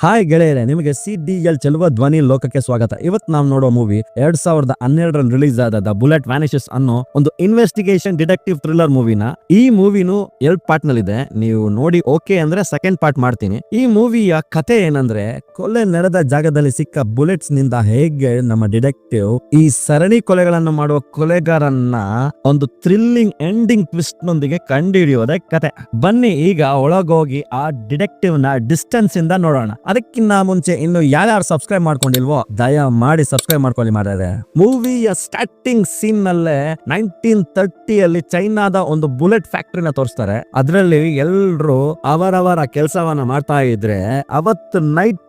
Hi ಗೆಳೆಯರೆ, ನಿಮಗೆ CDL ಚೆಲುವ ಧ್ವನಿ ಲೋಕಕ್ಕೆ ಸ್ವಾಗತ. ಇವತ್ತು ನಾವು ನೋಡೋ ಮೂವಿ 2012 ರಿಲೀಸ್ ಆದ ದ ಬುಲೆಟ್ ವ್ಯಾನಿಷಸ್ ಅನ್ನೋ ಒಂದು ಇನ್ವೆಸ್ಟಿಗೇಷನ್ ಡಿಟೆಕ್ಟಿವ್ ಥ್ರಿಲ್ಲರ್ ಮೂವಿನ. ಈ ಮೂವಿನು 2 ಪಾರ್ಟ್ ನಲ್ಲಿದೆ. ನೀವು ನೋಡಿ ಓಕೆ ಅಂದ್ರೆ ಸೆಕೆಂಡ್ ಪಾರ್ಟ್ ಮಾಡ್ತೀನಿ. ಈ ಮೂವಿಯ ಕಥೆ ಏನಂದ್ರೆ, ಕೊಲೆ ನಡೆದ ಜಾಗದಲ್ಲಿ ಸಿಕ್ಕ ಬುಲೆಟ್ಸ್ ನಿಂದ ಹೇಗೆ ನಮ್ಮ ಡಿಟೆಕ್ಟಿವ್ ಈ ಸರಣಿ ಕೊಲೆಗಳನ್ನು ಮಾಡುವ ಕೊಲೆಗಾರನ್ನ ಒಂದು ಥ್ರಿಲ್ಲಿಂಗ್ ಎಂಡಿಂಗ್ ಟ್ವಿಸ್ಟ್ ನೊಂದಿಗೆ ಕಂಡುಹಿಡಿಯೋದೇ ಕತೆ. ಬನ್ನಿ ಈಗ ಒಳಗೋಗಿ ಆ ಡಿಟೆಕ್ಟಿವ್ ನ ಡಿಸ್ಟೆನ್ಸ್ ಇಂದ ನೋಡೋಣ. ಅದಕ್ಕಿಂತ ಮುಂಚೆ ಇನ್ನು ಯಾರ್ಯಾರು ಸಬ್ಸ್ಕ್ರೈಬ್ ಮಾಡ್ಕೊಂಡಿಲ್ವೋ ದಯ ಮಾಡಿ ಸಬ್ಸ್ಕ್ರೈಬ್ ಮಾಡ್ಕೊಳ್ಳಿ ಮಾರ್ರೆ. ಮೂವಿಯ ಸ್ಟಾರ್ಟಿಂಗ್ ಸೀನ್ ನಲ್ಲೇ 1930 ಚೈನಾದ ಒಂದು ಬುಲೆಟ್ ಫ್ಯಾಕ್ಟರಿನ ತೋರಿಸ್ತಾರೆ. ಅದರಲ್ಲಿ ಎಲ್ರು ಅವರವರ ಕೆಲಸವನ್ನ ಮಾಡ್ತಾ ಇದ್ರೆ, ಅವತ್ತು ನೈಟ್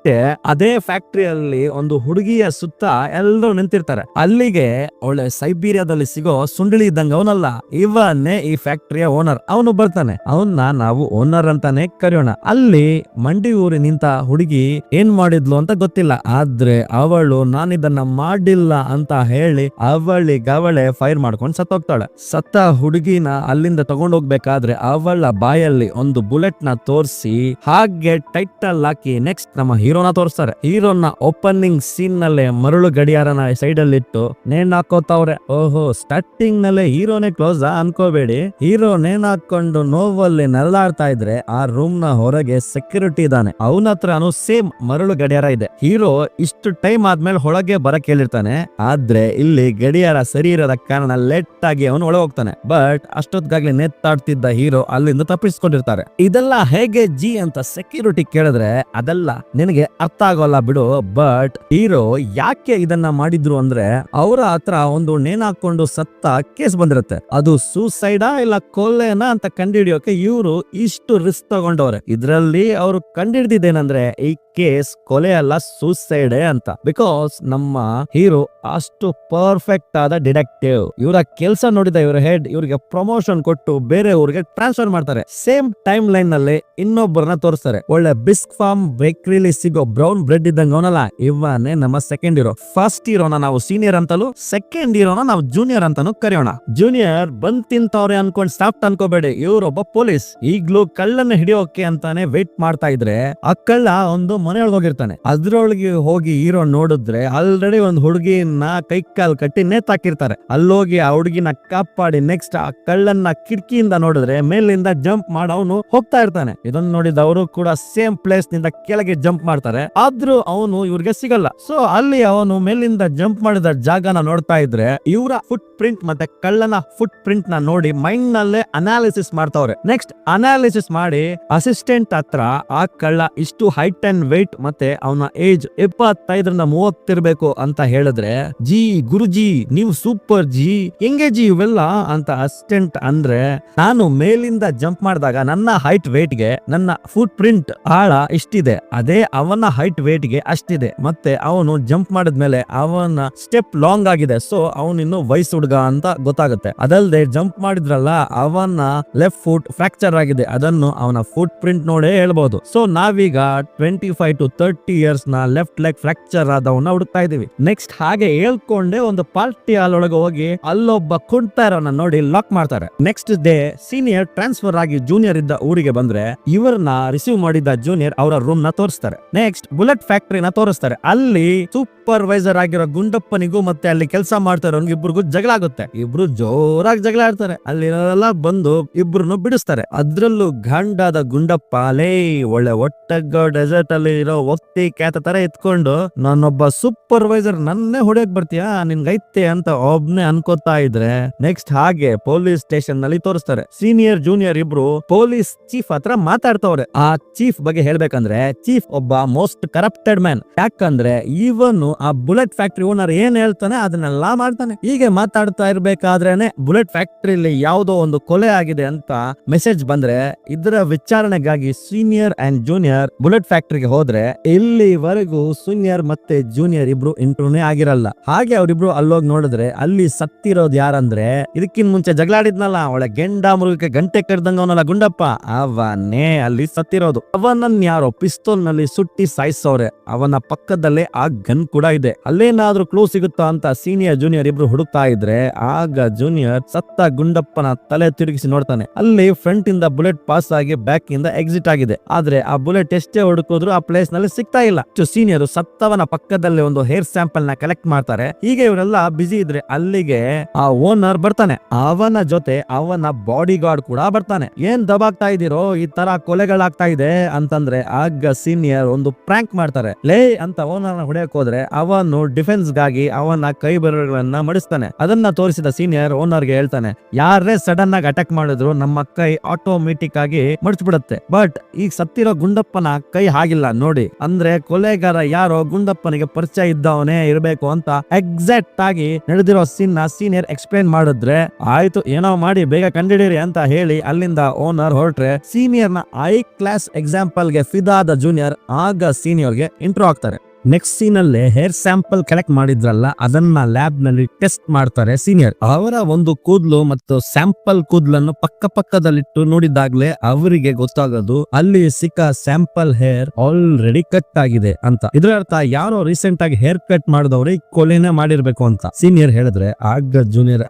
ಅದೇ ಫ್ಯಾಕ್ಟರಿಯಲ್ಲಿ ಒಂದು ಹುಡುಗಿಯ ಸುತ್ತ ಎಲ್ಲರೂ ನಿಂತಿರ್ತಾರೆ. ಅಲ್ಲಿಗೆ ಒಳ್ಳೆ ಸೈಬೀರಿಯಾದಲ್ಲಿ ಸಿಗೋ ಸುಂಡಿಳಿ ಇದ್ದಂಗ ಅವನಲ್ಲ, ಇವನ್ನೇ ಈ ಫ್ಯಾಕ್ಟರಿಯ ಓನರ್. ಅವನು ಬರ್ತಾನೆ. ಅವನ್ನ ನಾವು ಓನರ್ ಅಂತಾನೆ ಕರೆಯೋಣ. ಅಲ್ಲಿ ಮಂಡಿ ಊರಿ ನಿಂತ ಹುಡುಗಿ ಏನ್ ಮಾಡಿದ್ಲು ಅಂತ ಗೊತ್ತಿಲ್ಲ. ಆದ್ರೆ ಅವಳು ನಾನಿದನ್ನ ಮಾಡಿಲ್ಲ ಅಂತ ಹೇಳಿ ಅವಳಿಗವಳೆ ಫೈರ್ ಮಾಡ್ಕೊಂಡು ಸತ್ತೋಗ್ತಾಳೆ. ಸತ್ತ ಹುಡುಗಿನ ಅಲ್ಲಿಂದ ತಗೊಂಡ್ ಹೋಗ್ಬೇಕಾದ್ರೆ ಅವಳ ಬಾಯಲ್ಲಿ ಒಂದು ಬುಲೆಟ್ ನ ತೋರಿಸಿ ಹಾಗೆ ಟೈಟಲ್ ಹಾಕಿ ನೆಕ್ಸ್ಟ್ ನಮ್ಮ ಹೀರೋನ ತೋರಿಸ್ತಾರೆ. ಹೀರೋನ ಓಪನಿಂಗ್ ಸೀನ್ ನಲ್ಲೇ ಮರಳು ಗಡಿಯಾರನ ಸೈಡ್ ಅಲ್ಲಿ ಇಟ್ಟು ನೇಣ್ ಹಾಕೋತಾವ್ರೆ. ಓಹೋ, ಸ್ಟಾರ್ಟಿಂಗ್ ನಲ್ಲೇ ಹೀರೋನೇ ಕ್ಲೋಸ್ ಅನ್ಕೋಬೇಡಿ. ಹೀರೋ ನೇಣ್ ಹಾಕೊಂಡು ನೋವಲ್ಲಿ ನರಳಾಡ್ತಾ ಇದ್ರೆ ಆ ರೂಮ್ ನ ಹೊರಗೆ ಸೆಕ್ಯೂರಿಟಿ ಇದ್ದಾನೆ. ಅವನ ಹತ್ರನು ಸೇಮ್ ಮರಳು ಗಡಿಯಾರ ಇದೆ. ಹೀರೋ ಇಷ್ಟು ಟೈಮ್ ಆದ್ಮೇಲೆ ಒಳಗೆ ಬರಕ್ ಹೇಳಿರ್ತಾನೆ. ಆದ್ರೆ ಇಲ್ಲಿ ಗಡಿಯಾರ ಸರಿ ಇರೋದ ಕಾರಣ ಲೇಟ್ ಆಗಿ ಅವನು ಒಳಗೆ ಹೋಗ್ತಾನೆ. ಬಟ್ ಅಷ್ಟೊತ್ತಿಗಾಗ್ಲಿ ನೇತಾಡ್ತಿದ್ದ ಹೀರೋ ಅಲ್ಲಿಂದ ತಪ್ಪಿಸ್ಕೊಂಡಿರ್ತಾರೆ. ಇದೆಲ್ಲ ಹೇಗೆ ಜಿ ಅಂತ ಸೆಕ್ಯೂರಿಟಿ ಕೇಳಿದ್ರೆ, ಅದೆಲ್ಲ ನಿನಗೆ ಅರ್ಥ ಆಗೋಲ್ಲ ಬಿಡು. ಬಟ್ ಹೀರೋ ಯಾಕೆ ಇದನ್ನ ಮಾಡಿದ್ರು ಅಂದ್ರೆ, ಅವರ ಹತ್ರ ಒಂದು ನೇಣ್ ಹಾಕೊಂಡು ಸತ್ತ ಕೇಸ್ ಬಂದಿರುತ್ತೆ. ಅದು ಸೂಸೈಡಾ ಇಲ್ಲ ಕೊಲೆನಾ ಅಂತ ಕಂಡುಹಿಡಿಯೋಕೆ ಇವರು ಇಷ್ಟು ರಿಸ್ಕ್ ತಗೊಂಡವ್ರೆ. ಇದ್ರಲ್ಲಿ ಅವರು ಕಂಡುಹಿಡಿದೇನಂದ್ರೆ, ಈ ಕೇಸ್ ಕೊಲೆ ಅಲ್ಲ, ಸೂಸೈಡ್ ಅಂತ. ಬಿಕಾಸ್ ನಮ್ಮ ಹೀರೋ ಅಷ್ಟು ಪರ್ಫೆಕ್ಟ್ ಆದ ಡಿಟೆಕ್ಟಿವ್. ಇವರ ಕೆಲಸ ನೋಡಿದ ಇವರ ಹೆಡ್ ಇವ್ರಿಗೆ ಪ್ರಮೋಷನ್ ಕೊಟ್ಟು ಬೇರೆ ಊರಿಗೆ ಟ್ರಾನ್ಸ್ಫರ್ ಮಾಡ್ತಾರೆ. ಸೇಮ್ ಟೈಮ್ ಲೈನ್ ನಲ್ಲಿ ಇನ್ನೊಬ್ಬರನ್ನ ತೋರಿಸ್ತಾರೆ. ಒಳ್ಳೆ ಬಿಸ್ಕ್ ಫಾರ್ಮ್ ಬೇಕರಿಲಿ ಸಿಗೋ ಬ್ರೌನ್ ಬ್ರೆಡ್ ಇದ್ದಂಗ ಅವನಲ್ಲ, ಇವನೇ ನಮ್ಮ ಸೆಕೆಂಡ್ ಹೀರೋ. ಫಸ್ಟ್ ಹೀರೋನ ನಾವು ಸೀನಿಯರ್ ಅಂತಲೂ, ಸೆಕೆಂಡ್ ಹೀರೋನ ನಾವು ಜೂನಿಯರ್ ಅಂತಾನು ಕರೆಯೋಣ. ಜೂನಿಯರ್ ಬಂದ್ ತಿಂತವ್ರೆ ಅನ್ಕೊಂಡ್ ಸಾಫ್ಟ್ ಅನ್ಕೋಬೇಡಿ. ಇವ್ರೊಬ್ಬ ಪೊಲೀಸ್. ಈಗ್ಲೂ ಕಳ್ಳನ್ನ ಹಿಡಿಯೋಕೆ ಅಂತಾನೆ ವೇಟ್ ಮಾಡ್ತಾ ಇದ್ರೆ, ಆ ಕಳ್ಳ ಒಂದು ಮನೆಯೊಳಗೆ ಹೋಗಿರ್ತಾನೆ. ಅದ್ರೊಳಗೆ ಹೋಗಿ ಹೀರೋ ನೋಡಿದ್ರೆ ಆಲ್ರೆಡಿ ಒಂದು ಹುಡುಗಿನ ಕೈ ಕಾಲ್ ಕಟ್ಟಿ ನೇತಾಕಿರ್ತಾರೆ. ಅಲ್ಲೋಗಿ ಆ ಹುಡುಗಿನ ಕಾಪಾಡಿ ನೆಕ್ಸ್ಟ್ ಆ ಕಳ್ಳನ್ನ ಕಿಟಕಿಯಿಂದ ನೋಡಿದ್ರೆ ಮೇಲಿಂದ ಜಂಪ್ ಮಾಡಿ ಅವನು ಹೋಗ್ತಾ ಇರ್ತಾನೆ. ಇದನ್ನ ನೋಡಿದ ಅವರು ಕೂಡ ಸೇಮ್ ಪ್ಲೇಸ್ ನಿಂದ ಕೆಳಗೆ ಜಂಪ್ ಮಾಡ್ತಾರೆ. ಆದ್ರೂ ಅವನು ಇವ್ರಿಗೆ ಸಿಗಲ್ಲ. ಸೊ ಅಲ್ಲಿ ಅವನು ಮೇಲಿಂದ ಜಂಪ್ ಮಾಡಿದ ಜಾಗನ ನೋಡ್ತಾ ಇದ್ರೆ, ಇವರ ಫುಟ್ ಪ್ರಿಂಟ್ ಮತ್ತೆ ಕಳ್ಳನ ಫುಟ್ ಪ್ರಿಂಟ್ ನ ನೋಡಿ ಮೈಂಡ್ ನಲ್ಲೇ ಅನಾಲಿಸಿಸ್ ಮಾಡ್ತಾವ್ರೆ. ನೆಕ್ಸ್ಟ್ ಅನಾಲಿಸಿಸ್ ಮಾಡಿ ಅಸಿಸ್ಟೆಂಟ್ ಹತ್ರ ಆ ಕಳ್ಳ ಇಷ್ಟು ಹೈಟ್ ಅಂಡ್ weight ಮತ್ತೆ ಅವನ ಏಜ್ 25-30 ಇರ್ಬೇಕು ಅಂತ ಹೇಳಿದ್ರೆ, ಜಿ ಗುರುಜಿ ನೀವು ಸೂಪರ್ ಜಿ, ಹೆಂಗೆ ಜಿ ಇವೆಲ್ಲ ಅಂತ ಅಸಿಸ್ಟೆಂಟ್ ಅಂದ್ರೆ, ನಾನು ಮೇಲಿಂದ ಜಂಪ್ ಮಾಡಿದಾಗ ನನ್ನ ಹೈಟ್ weight ಗೆ ನನ್ನ ಫುಟ್ ಪ್ರಿಂಟ್ ಆಳ ಇಷ್ಟಿದೆ, ಅದೇ ಅವನ ಹೈಟ್ weight ಗೆ ಅಷ್ಟಿದೆ. ಮತ್ತೆ ಅವನು ಜಂಪ್ ಮಾಡಿದ್ಮೇಲೆ ಅವನ ಸ್ಟೆಪ್ ಲಾಂಗ್ ಆಗಿದೆ. ಸೊ ಅವನಿನ್ನು ವಯಸ್ಸು ಹುಡುಗ ಅಂತ ಗೊತ್ತಾಗುತ್ತೆ. ಅದಲ್ಲದೆ ಜಂಪ್ ಮಾಡಿದ್ರಲ್ಲ, ಅವನ ಲೆಫ್ಟ್ ಫುಟ್ ಫ್ರಾಕ್ಚರ್ ಆಗಿದೆ. ಅದನ್ನು ಅವನ ಫುಟ್ ಪ್ರಿಂಟ್ ನೋಡೇ ಹೇಳ್ಬಹುದು. ಸೊ ನಾವೀಗ 25 to 30 years ನ ಲೆಫ್ಟ್ ಲೆಗ್ ಫ್ರಾಕ್ಚರ್ ಆದವನ್ನ ಹುಡುಕ್ತಾ ಇದೀವಿ. ನೆಕ್ಸ್ಟ್ ಹಾಗೆ ಹೇಳ್ಕೊಂಡೆ ಒಂದು ಪಾರ್ಟಿ ಹಾಲ್ ಒಳಗೆ ಹೋಗಿ ಅಲ್ಲೊಬ್ಬ ಕುಂತಾ ಇರೋನ ನೋಡಿ ಲಾಕ್ ಮಾಡ್ತಾರೆ. ನೆಕ್ಸ್ಟ್ ಡೇ ಸೀನಿಯರ್ ಟ್ರಾನ್ಸ್ಫರ್ ಆಗಿ ಜೂನಿಯರ್ ಇದ್ದ ಊರಿಗೆ ಬಂದ್ರೆ, ಇವರನ್ನ ರಿಸೀವ್ ಮಾಡಿದ ಜೂನಿಯರ್ ಅವರ ರೂಮ್ ನ ತೋರಿಸ್ತಾರೆ. ನೆಕ್ಸ್ಟ್ ಬುಲೆಟ್ ಫ್ಯಾಕ್ಟರಿನ ತೋರಿಸ್ತಾರೆ. ಅಲ್ಲಿ ಸೂಪರ್ವೈಸರ್ ಆಗಿರೋ ಗುಂಡಪ್ಪನಿಗೂ ಮತ್ತೆ ಅಲ್ಲಿ ಕೆಲಸ ಮಾಡ್ತಾ ಇರೋನ್ಗೆ ಇಬ್ರಿಗೂ ಜಗಳ ಆಗುತ್ತೆ. ಇಬ್ರು ಜೋರಾಗಿ ಜಗಳ ಆಡ್ತಾರೆ. ಅಲ್ಲಿರೋರೆಲ್ಲ ಬಂದು ಇಬ್ರು ಬಿಡಿಸ್ತಾರೆ. ಅದ್ರಲ್ಲೂ ಗಂಡಾದ ಗುಂಡಪ್ಪ ಲೇ ಒಳ್ಳೆ ಒಟ್ಟಗ ಡೆಸರ್ಟ್ ಅಲ್ಲಿ ಇರೋ ಒತ್ತಿ ಕ್ಯಾತ ತರ ಎತ್ಕೊಂಡು, ನಾನೊಬ್ಬ ಸೂಪರ್ವೈಸರ್ ನನ್ನೇ ಹೊಡೆಯಕ್ ಬರ್ತೀಯಾ ನಿನ್ಗೈತೆ ಅಂತ ಒಬ್ನೇ ಅನ್ಕೋತಾ ಇದ್ರೆ, ನೆಕ್ಸ್ಟ್ ಹಾಗೆ ಪೊಲೀಸ್ ಸ್ಟೇಷನ್ ನಲ್ಲಿ ತೋರಿಸ್ತಾರೆ. ಸೀನಿಯರ್ ಜೂನಿಯರ್ ಇಬ್ರು ಪೊಲೀಸ್ ಚೀಫ್ ಹತ್ರ ಮಾತಾಡ್ತವ್ರೆ. ಆ ಚೀಫ್ ಬಗ್ಗೆ ಹೇಳ್ಬೇಕಂದ್ರೆ, ಚೀಫ್ ಒಬ್ಬ ಮೋಸ್ಟ್ ಕರಪ್ಟೆಡ್ ಮ್ಯಾನ್. ಯಾಕಂದ್ರೆ ಇವನು ಆ ಬುಲೆಟ್ ಫ್ಯಾಕ್ಟರಿ ಓನರ್ ಏನ್ ಹೇಳ್ತಾನೆ ಅದನ್ನೆಲ್ಲ ಮಾಡ್ತಾನೆ. ಹೀಗೆ ಮಾತಾಡ್ತಾ ಇರ್ಬೇಕಾದ್ರೇನೆ ಬುಲೆಟ್ ಫ್ಯಾಕ್ಟರಿಲಿ ಯಾವುದೋ ಒಂದು ಕೊಲೆ ಆಗಿದೆ ಅಂತ ಮೆಸೇಜ್ ಬಂದ್ರೆ, ಇದರ ವಿಚಾರಣೆಗಾಗಿ ಸೀನಿಯರ್ ಅಂಡ್ ಜೂನಿಯರ್ ಬುಲೆಟ್ ಫ್ಯಾಕ್ಟರಿಗೆ ಹೋದ್ರೆ, ಇಲ್ಲಿವರೆಗೂ ಸೀನಿಯರ್ ಮತ್ತೆ ಜೂನಿಯರ್ ಇಬ್ರು ಇಂಟ್ರೂನೇ ಆಗಿರಲ್ಲ. ಹಾಗೆ ಅವ್ರಿಬ್ರು ಅಲ್ಲೋಗಿ ನೋಡಿದ್ರೆ, ಅಲ್ಲಿ ಸತ್ತಿರೋದು ಯಾರಂದ್ರೆ, ಇದಕ್ಕಿಂತ ಮುಂಚೆ ಜಗಳಾಡಿದ್ನಲ್ಲ ಒಳ್ಳೆ ಗೆಂಡ ಮೃಗಕ್ಕೆ ಗಂಟೆ ಕಡ್ದಂಗ ಅವನಲ್ಲ ಗುಂಡಪ್ಪ, ಅವನೇ ಅಲ್ಲಿ ಸತ್ತಿರೋದು. ಅವನನ್ನ ಯಾರೋ ಪಿಸ್ತೂಲ್ ನಲ್ಲಿ ಸುಟ್ಟಿ ಸಾಯಿಸೋರೆ. ಅವನ ಪಕ್ಕದಲ್ಲೇ ಆ ಗನ್ ಕೂಡ ಇದೆ. ಅಲ್ಲೇನಾದ್ರೂ ಕ್ಲೂ ಸಿಗುತ್ತಾ ಅಂತ ಸೀನಿಯರ್ ಜೂನಿಯರ್ ಇಬ್ರು ಹುಡುಕ್ತಾ ಇದ್ರೆ, ಆಗ ಜೂನಿಯರ್ ಸತ್ತ ಗುಂಡಪ್ಪನ ತಲೆ ತಿರುಗಿಸಿ ನೋಡ್ತಾನೆ. ಅಲ್ಲಿ ಫ್ರಂಟ್ ಇಂದ ಬುಲೆಟ್ ಪಾಸ್ ಆಗಿ ಬ್ಯಾಕ್ ಇಂದ ಎಕ್ಸಿಟ್ ಆಗಿದೆ. ಆದ್ರೆ ಆ ಬುಲೆಟ್ ಎಷ್ಟೇ ಹುಡುಕೋದು ಹುಡುಕಿದ್ರು ಆ ಪ್ಲೇಸ್ ನಲ್ಲಿ ಸಿಗ್ತಾ ಇಲ್ಲ. ಸೀನಿಯರ್ ಸತ್ತವನ ಪಕ್ಕದಲ್ಲಿ ಒಂದು ಹೇರ್ ಸ್ಯಾಂಪಲ್ ನ ಕಲೆಕ್ಟ್ ಮಾಡ್ತಾರೆ. ಹೀಗೆ ಇವರೆಲ್ಲ ಬಿಸಿ ಇದ್ರೆ ಅಲ್ಲಿಗೆ ಆ ಓನರ್ ಬರ್ತಾನೆ. ಅವನ ಜೊತೆ ಅವನ ಬಾಡಿ ಗಾರ್ಡ್ ಕೂಡ ಬರ್ತಾನೆ. ಏನ್ ದಬಾಗ್ತಾ ಇದೀರೋ, ಈ ತರ ಕೊಲೆಗಳಾಗ್ತಾ ಇದೆ ಅಂತಂದ್ರೆ ಆಗ ಸೀನಿಯರ್ ಒಂದು ಪ್ರ್ಯಾಂಕ್ ಮಾಡ್ತಾರೆ. ಲೇ ಅಂತ ಓನರ್ ನ ಹೊಡೆಯಕ್ ಹೋದ್ರೆ ಅವನು ಡಿಫೆನ್ಸ್ ಗಾಗಿ ಅವನ ಕೈ ಬೆರಳುಗಳನ್ನ ಮಡಿಸ್ತಾನೆ. ಅದನ್ನ ತೋರಿಸಿದ ಸೀನಿಯರ್ ಓನರ್ ಗೆ ಹೇಳ್ತಾನೆ, ಯಾರೇ ಸಡನ್ ಆಗಿ ಅಟ್ಯಾಕ್ ಮಾಡಿದ್ರು ನಮ್ಮ ಕೈ ಆಟೋಮೆಟಿಕ್ ಆಗಿ ಮಡಿಸ್ಬಿಡುತ್ತೆ, ಬಟ್ ಈಗ ಸತ್ತಿರೋ ಗುಂಡಪ್ಪನ ಕೈ ಹಾಗಿಲ್ಲ ನೋಡಿ. ಅಂದ್ರೆ ಕೊಲೆಗಾರ ಯಾರೋ ಗುಂಡಪ್ಪನಿಗೆ ಪರಿಚಯ ಇದ್ದವನೇ ಇರಬೇಕು ಅಂತ ಎಕ್ಸಾಕ್ಟ್ ಆಗಿ ನಡೆದಿರೋ ಸೀನ್ ನ ಸೀನಿಯರ್ ಎಕ್ಸ್ಪ್ಲೈನ್ ಮಾಡಿದ್ರೆ, ಆಯ್ತು ಏನೋ ಮಾಡಿ ಬೇಗ ಕಂಡಿಡೀರಿ ಅಂತ ಹೇಳಿ ಅಲ್ಲಿಂದ ಓನರ್ ಹೊರಟ್ರೆ ಸೀನಿಯರ್ ನ ಐ ಕ್ಲಾಸ್ ಎಕ್ಸಾಂಪಲ್ ಗೆ ಫಿದಾದ ಜೂನಿಯರ್ ಆಗ ಸೀನಿಯರ್ ಗೆ ಇಂಟ್ರೋ ಆಗ್ತಾರೆ. ನೆಕ್ಸ್ಟ್ ಸೀನ್ ಅಲ್ಲೇ ಹೇರ್ ಸ್ಯಾಂಪಲ್ ಕಲೆಕ್ಟ್ ಮಾಡಿದ್ರಲ್ಲ ಅದನ್ನ ಲ್ಯಾಬ್ ನಲ್ಲಿ ಟೆಸ್ಟ್ ಮಾಡ್ತಾರೆ ಸೀನಿಯರ್. ಅವರ ಒಂದು ಕೂದಲು ಮತ್ತು ಸ್ಯಾಂಪಲ್ ಕೂದಲನ್ನು ಪಕ್ಕದಲ್ಲಿಟ್ಟು ನೋಡಿದಾಗ್ಲೇ ಅವರಿಗೆ ಗೊತ್ತಾಗೋದು ಅಲ್ಲಿ ಸಿಕ್ಕ ಸ್ಯಾಂಪಲ್ ಹೇರ್ ಆಲ್ರೆಡಿ ಕಟ್ ಆಗಿದೆ ಅಂತ. ಇದರ ಅರ್ಥ ಯಾರೋ ರೀಸೆಂಟ್ ಆಗಿ ಹೇರ್ ಕಟ್ ಮಾಡಿದವ್ರಿಗೆ ಕೊಲೆನೇ ಮಾಡಿರ್ಬೇಕು ಅಂತ ಸೀನಿಯರ್ ಹೇಳಿದ್ರೆ ಆಗ ಜೂನಿಯರ್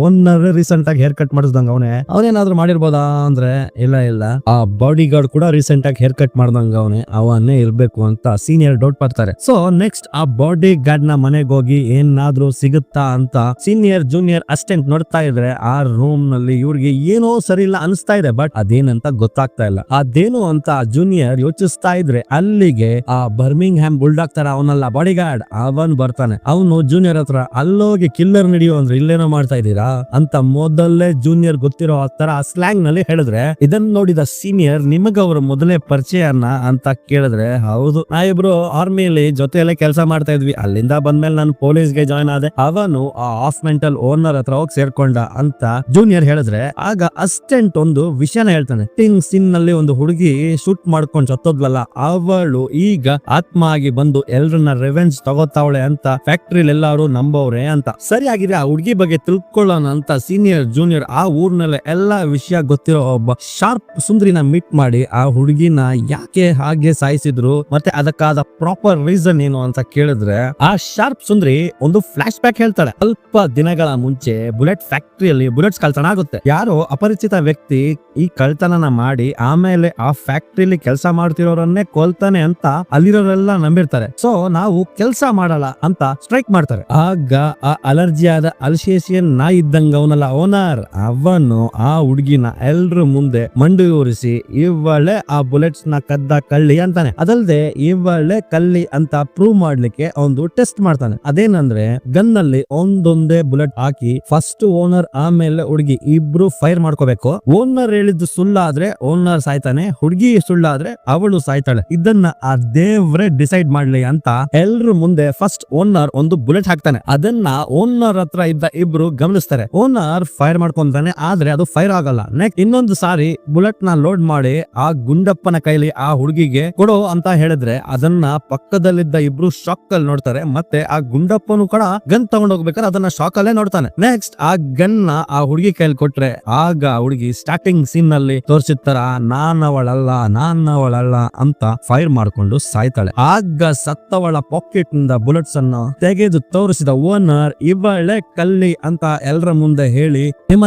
ಓನರ್ ರೀಸೆಂಟ್ ಆಗಿ ಹೇರ್ ಕಟ್ ಮಾಡಿಸ್ದಂಗ ಅವನೇನಾದ್ರೂ ಮಾಡಿರ್ಬೋದಾ ಅಂದ್ರೆ ಇಲ್ಲ ಆ ಬಾಡಿ ಗಾರ್ಡ್ ಕೂಡ ರೀಸೆಂಟ್ ಆಗಿ ಹೇರ್ ಕಟ್ ಮಾಡ್ದಂಗ ಅವನೇ ಇರ್ಬೇಕು ಅಂತ ಸೀನಿಯರ್ ಡೌಟ್ ಪಡ್ತಾರೆ. ಸೊ ನೆಕ್ಸ್ಟ್ ಆ ಬಾಡಿ ಗಾರ್ಡ್ ನ ಮನೆಗೆ ಹೋಗಿ ಏನಾದ್ರೂ ಸಿಗುತ್ತಾ ಅಂತ ಸೀನಿಯರ್ ಜೂನಿಯರ್ ಅಸಿಸ್ಟೆಂಟ್ ನೋಡ್ತಾ ಇದ್ರೆ ಆ ರೂಮ್ ನಲ್ಲಿ ಇವ್ರಿಗೆ ಏನೋ ಸರಿ ಇಲ್ಲ ಅನಿಸ್ತಾ ಇದೆ, ಬಟ್ ಅದೇನಂತ ಗೊತ್ತಾಗ್ತಾ ಇಲ್ಲ. ಅದೇನು ಅಂತ ಜೂನಿಯರ್ ಯೋಚಿಸ್ತಾ ಇದ್ರೆ ಅಲ್ಲಿಗೆ ಆ ಬರ್ಮಿಂಗ್ ಹ್ಯಾಮ್ ಬುಲ್ಡಾಗ್ ತರ ಅವನಲ್ಲ ಬಾಡಿ ಗಾರ್ಡ್ ಅವನ್ ಬರ್ತಾನೆ. ಅವನು ಜೂನಿಯರ್ ಹತ್ರ ಅಲ್ಲೋಗಿ ಕಿಲ್ಲರ್ ನಡೆಯೋ ಅಂದ್ರೆ ಇಲ್ಲೇನೋ ಮಾಡ್ತಾ ಇದ್ದೀರಾ ಅಂತ ಮೊದಲೇ ಜೂನಿಯರ್ ಗೊತ್ತಿರೋ ತರ ಸ್ಲ್ಯಾಂಗ್ ನಲ್ಲಿ ಹೇಳಿದ್ರೆ, ಇದನ್ನ ನೋಡಿದ ಸೀನಿಯರ್ ನಿಮಗ ಅವ್ರ ಮೊದಲೇ ಪರಿಚಯನ ಅಂತ ಕೇಳಿದ್ರೆ, ಹೌದು ನಾ ಇಬ್ರು ಆರ್ಮಿಯಲ್ಲಿ ಜೊತೆಯಲ್ಲೇ ಕೆಲಸ ಮಾಡ್ತಾ ಇದ್ವಿ, ಅಲ್ಲಿಂದ ಬಂದ್ಮೇಲೆ ನಾನು ಪೊಲೀಸ್ಗೆ ಜಾಯ್ನ್ ಆದೆ, ಅವನು ಆ ಆಫ್ ಮೆಂಟಲ್ ಓನರ್ ಹತ್ರ ಹೋಗಿ ಸೇರ್ಕೊಂಡ ಅಂತ ಜೂನಿಯರ್ ಹೇಳಿದ್ರೆ ಆಗ ಅಸಿಸ್ಟೆಂಟ್ ಒಂದು ವಿಷಯನ ಹೇಳ್ತಾನೆ. ಟಿಂಗ್ ಸೀನ್ ನಲ್ಲಿ ಒಂದು ಹುಡುಗಿ ಶೂಟ್ ಮಾಡ್ಕೊಂಡ್ ಸತ್ತೋದ್ವಲ್ಲ ಅವಳು ಈಗ ಆತ್ಮ ಆಗಿ ಬಂದು ಎಲ್ರನ್ನ ರಿವೆಂಜ್ ತಗೋತಾವಳೆ ಅಂತ ಫ್ಯಾಕ್ಟ್ರಿಲಿ ಎಲ್ಲಾರು ನಂಬೋರೆ ಅಂತ. ಸರಿಯಾಗಿದೆ, ಆ ಹುಡುಗಿ ಬಗ್ಗೆ ತಿಳ್ಕೊಳ್ಳೋಣ ಅಂತ ಸೀನಿಯರ್ ಜೂನಿಯರ್ ಆ ಊರ್ನಲ್ಲೇ ಎಲ್ಲಾ ವಿಷಯ ಗೊತ್ತಿರೋ ಒಬ್ಬ ಶಾರ್ಪ್ ಸುಂದರಿನ ಮೀಟ್ ಮಾಡಿ ಆ ಹುಡುಗಿನ ಯಾಕೆ ಹಾಗೆ ಸಾಯಿಸಿದ್ರು ಮತ್ತೆ ಅದಕ್ಕಾದ ಪ್ರಾಪರ್ ರೀಸನ್ ಏನು ಅಂತ ಕೇಳಿದ್ರೆ ಆ ಶಾರ್ಪ್ ಸುಂದರಿ ಒಂದು ಫ್ಲಾಶ್ ಬ್ಯಾಕ್ ಹೇಳ್ತಾಳೆ. ಸ್ವಲ್ಪ ದಿನಗಳ ಮುಂಚೆ ಬುಲೆಟ್ ಫ್ಯಾಕ್ಟರಿಯಲ್ಲಿ ಬುಲೆಟ್ಸ್ ಕಳ್ತನ ಆಗುತ್ತೆ. ಯಾರೋ ಅಪರಿಚಿತ ವ್ಯಕ್ತಿ ಈ ಕಳ್ತನನ ಮಾಡಿ ಆಮೇಲೆ ಆ ಫ್ಯಾಕ್ಟರಿಲಿ ಕೆಲಸ ಮಾಡ್ತಿರೋರನ್ನೇ ಕೊಲ್ತಾನೆ ಅಂತ ಅಲ್ಲಿರೋರೆಲ್ಲ ನಂಬಿರ್ತಾರೆ. ಸೊ ನಾವು ಕೆಲಸ ಮಾಡಲ್ಲ ಅಂತ ಸ್ಟ್ರೈಕ್ ಮಾಡ್ತಾರೆ. ಆಗ ಆ ಅಲರ್ಜಿ ಆದ ಅಲ್ಸೇಷಿಯನ್ ನಾಯಿ ಇದ್ದಂಗ ಅವನಲ್ಲ ಓನರ್, ಅವನು ಆ ಹುಡುಗಿನ ಎಲ್ರ ಮುಂದೆ ಮಂಡು ಊರಿಸಿ ಇವಳೆ ಆ ಬುಲೆಟ್ಸ್ ನ ಕದ್ದ ಕಳ್ಳಿ ಅಂತಾನೆ. ಅದಲ್ದೆ ಇವಳೆ ಕಳ್ಳಿ ಅಂತ ಪ್ರೂವ್ ಮಾಡ್ಲಿಕ್ಕೆ ಒಂದು ಟೆಸ್ಟ್ ಮಾಡ್ತಾನೆ. ಅದೇನಂದ್ರೆ ಗನ್ ನಲ್ಲಿ ಒಂದೊಂದೇ ಬುಲೆಟ್ ಹಾಕಿ ಫಸ್ಟ್ ಓನರ್ ಆಮೇಲೆ ಹುಡುಗಿ ಇಬ್ರು ಫೈರ್ ಮಾಡ್ಕೋಬೇಕು. ಓನರ್ ಹೇಳಿದ್ದು ಸುಳ್ಳಾದ್ರೆ ಓನರ್ ಸಾಯ್ತಾನೆ, ಹುಡುಗಿ ಸುಳ್ಳಾದ್ರೆ ಅವಳು ಸಾಯ್ತಾಳೆ. ಇದನ್ನ ಆ ದೇವ್ರೆ ಡಿಸೈಡ್ ಮಾಡ್ಲಿ ಅಂತ ಎಲ್ರು ಮುಂದೆ ಫಸ್ಟ್ ಓನರ್ ಒಂದು ಬುಲೆಟ್ ಹಾಕ್ತಾನೆ. ಅದನ್ನ ಓನರ್ ಹತ್ರ ಇದ್ದ ಇಬ್ರು ಗಮನಿಸ್ತಾರೆ. ಓನರ್ ಫೈರ್ ಮಾಡ್ಕೊಂತಾನೆ, ಆದ್ರೆ ಅದು ಫೈರ್ ಆಗಲ್ಲ. ನೆಕ್ಸ್ಟ್ ಇನ್ನೊಂದು ಸಾರಿ ಬುಲೆಟ್ ನ ಲೋಡ್ ಮಾಡಿ ಆ ಗುಂಡಪ್ಪನ ಕೈಲಿ ಆ ಹುಡುಗಿಗೆ ಕೊಡೋ ಅಂತ ಹೇಳಿದ್ರೆ ಅದನ್ನ ಪಕ್ಕದಲ್ಲಿದ್ದ ಇಬ್ರು ಶಾಕ್ ಅಲ್ಲಿ ನೋಡ್ತಾರೆ. ಮತ್ತೆ ಆ ಗುಂಡಪ್ಪನು ಕೂಡ ಗನ್ ತಗೊಂಡ್ ಹೋಗ್ಬೇಕಾದ್ರೆ ಅದನ್ನ ಶಾಕ್ ಅಲ್ಲೇ ನೋಡ್ತಾನೆ. ನೆಕ್ಸ್ಟ್ ಆ ಗನ್ ನ ಆ ಹುಡುಗಿ ಕೈಲಿ ಕೊಟ್ರೆ ಆಗ ಹುಡುಗಿ ಸ್ಟಾರ್ಟಿಂಗ್ ಸೀನ್ ನಲ್ಲಿ ತೋರಿಸಿರ್ತಾರ ನಾನವಳಲ್ಲ ಅಂತ ಫೈರ್ ಮಾಡ್ಕೊಂಡು ಸಾಯ್ತಾಳೆ. ಆಗ ಸತ್ತವಳ ಪಾಕೆಟ್ ನಿಂದ ಬುಲೆಟ್ಸ್ ಅನ್ನು ತೆಗೆದು ತೋರಿಸಿದ ಓನರ್ ಇವಳೆ ಕಲ್ಲಿ ಅಂತ ಎಲ್ಲರ ಮುಂದೆ ಹೇಳಿ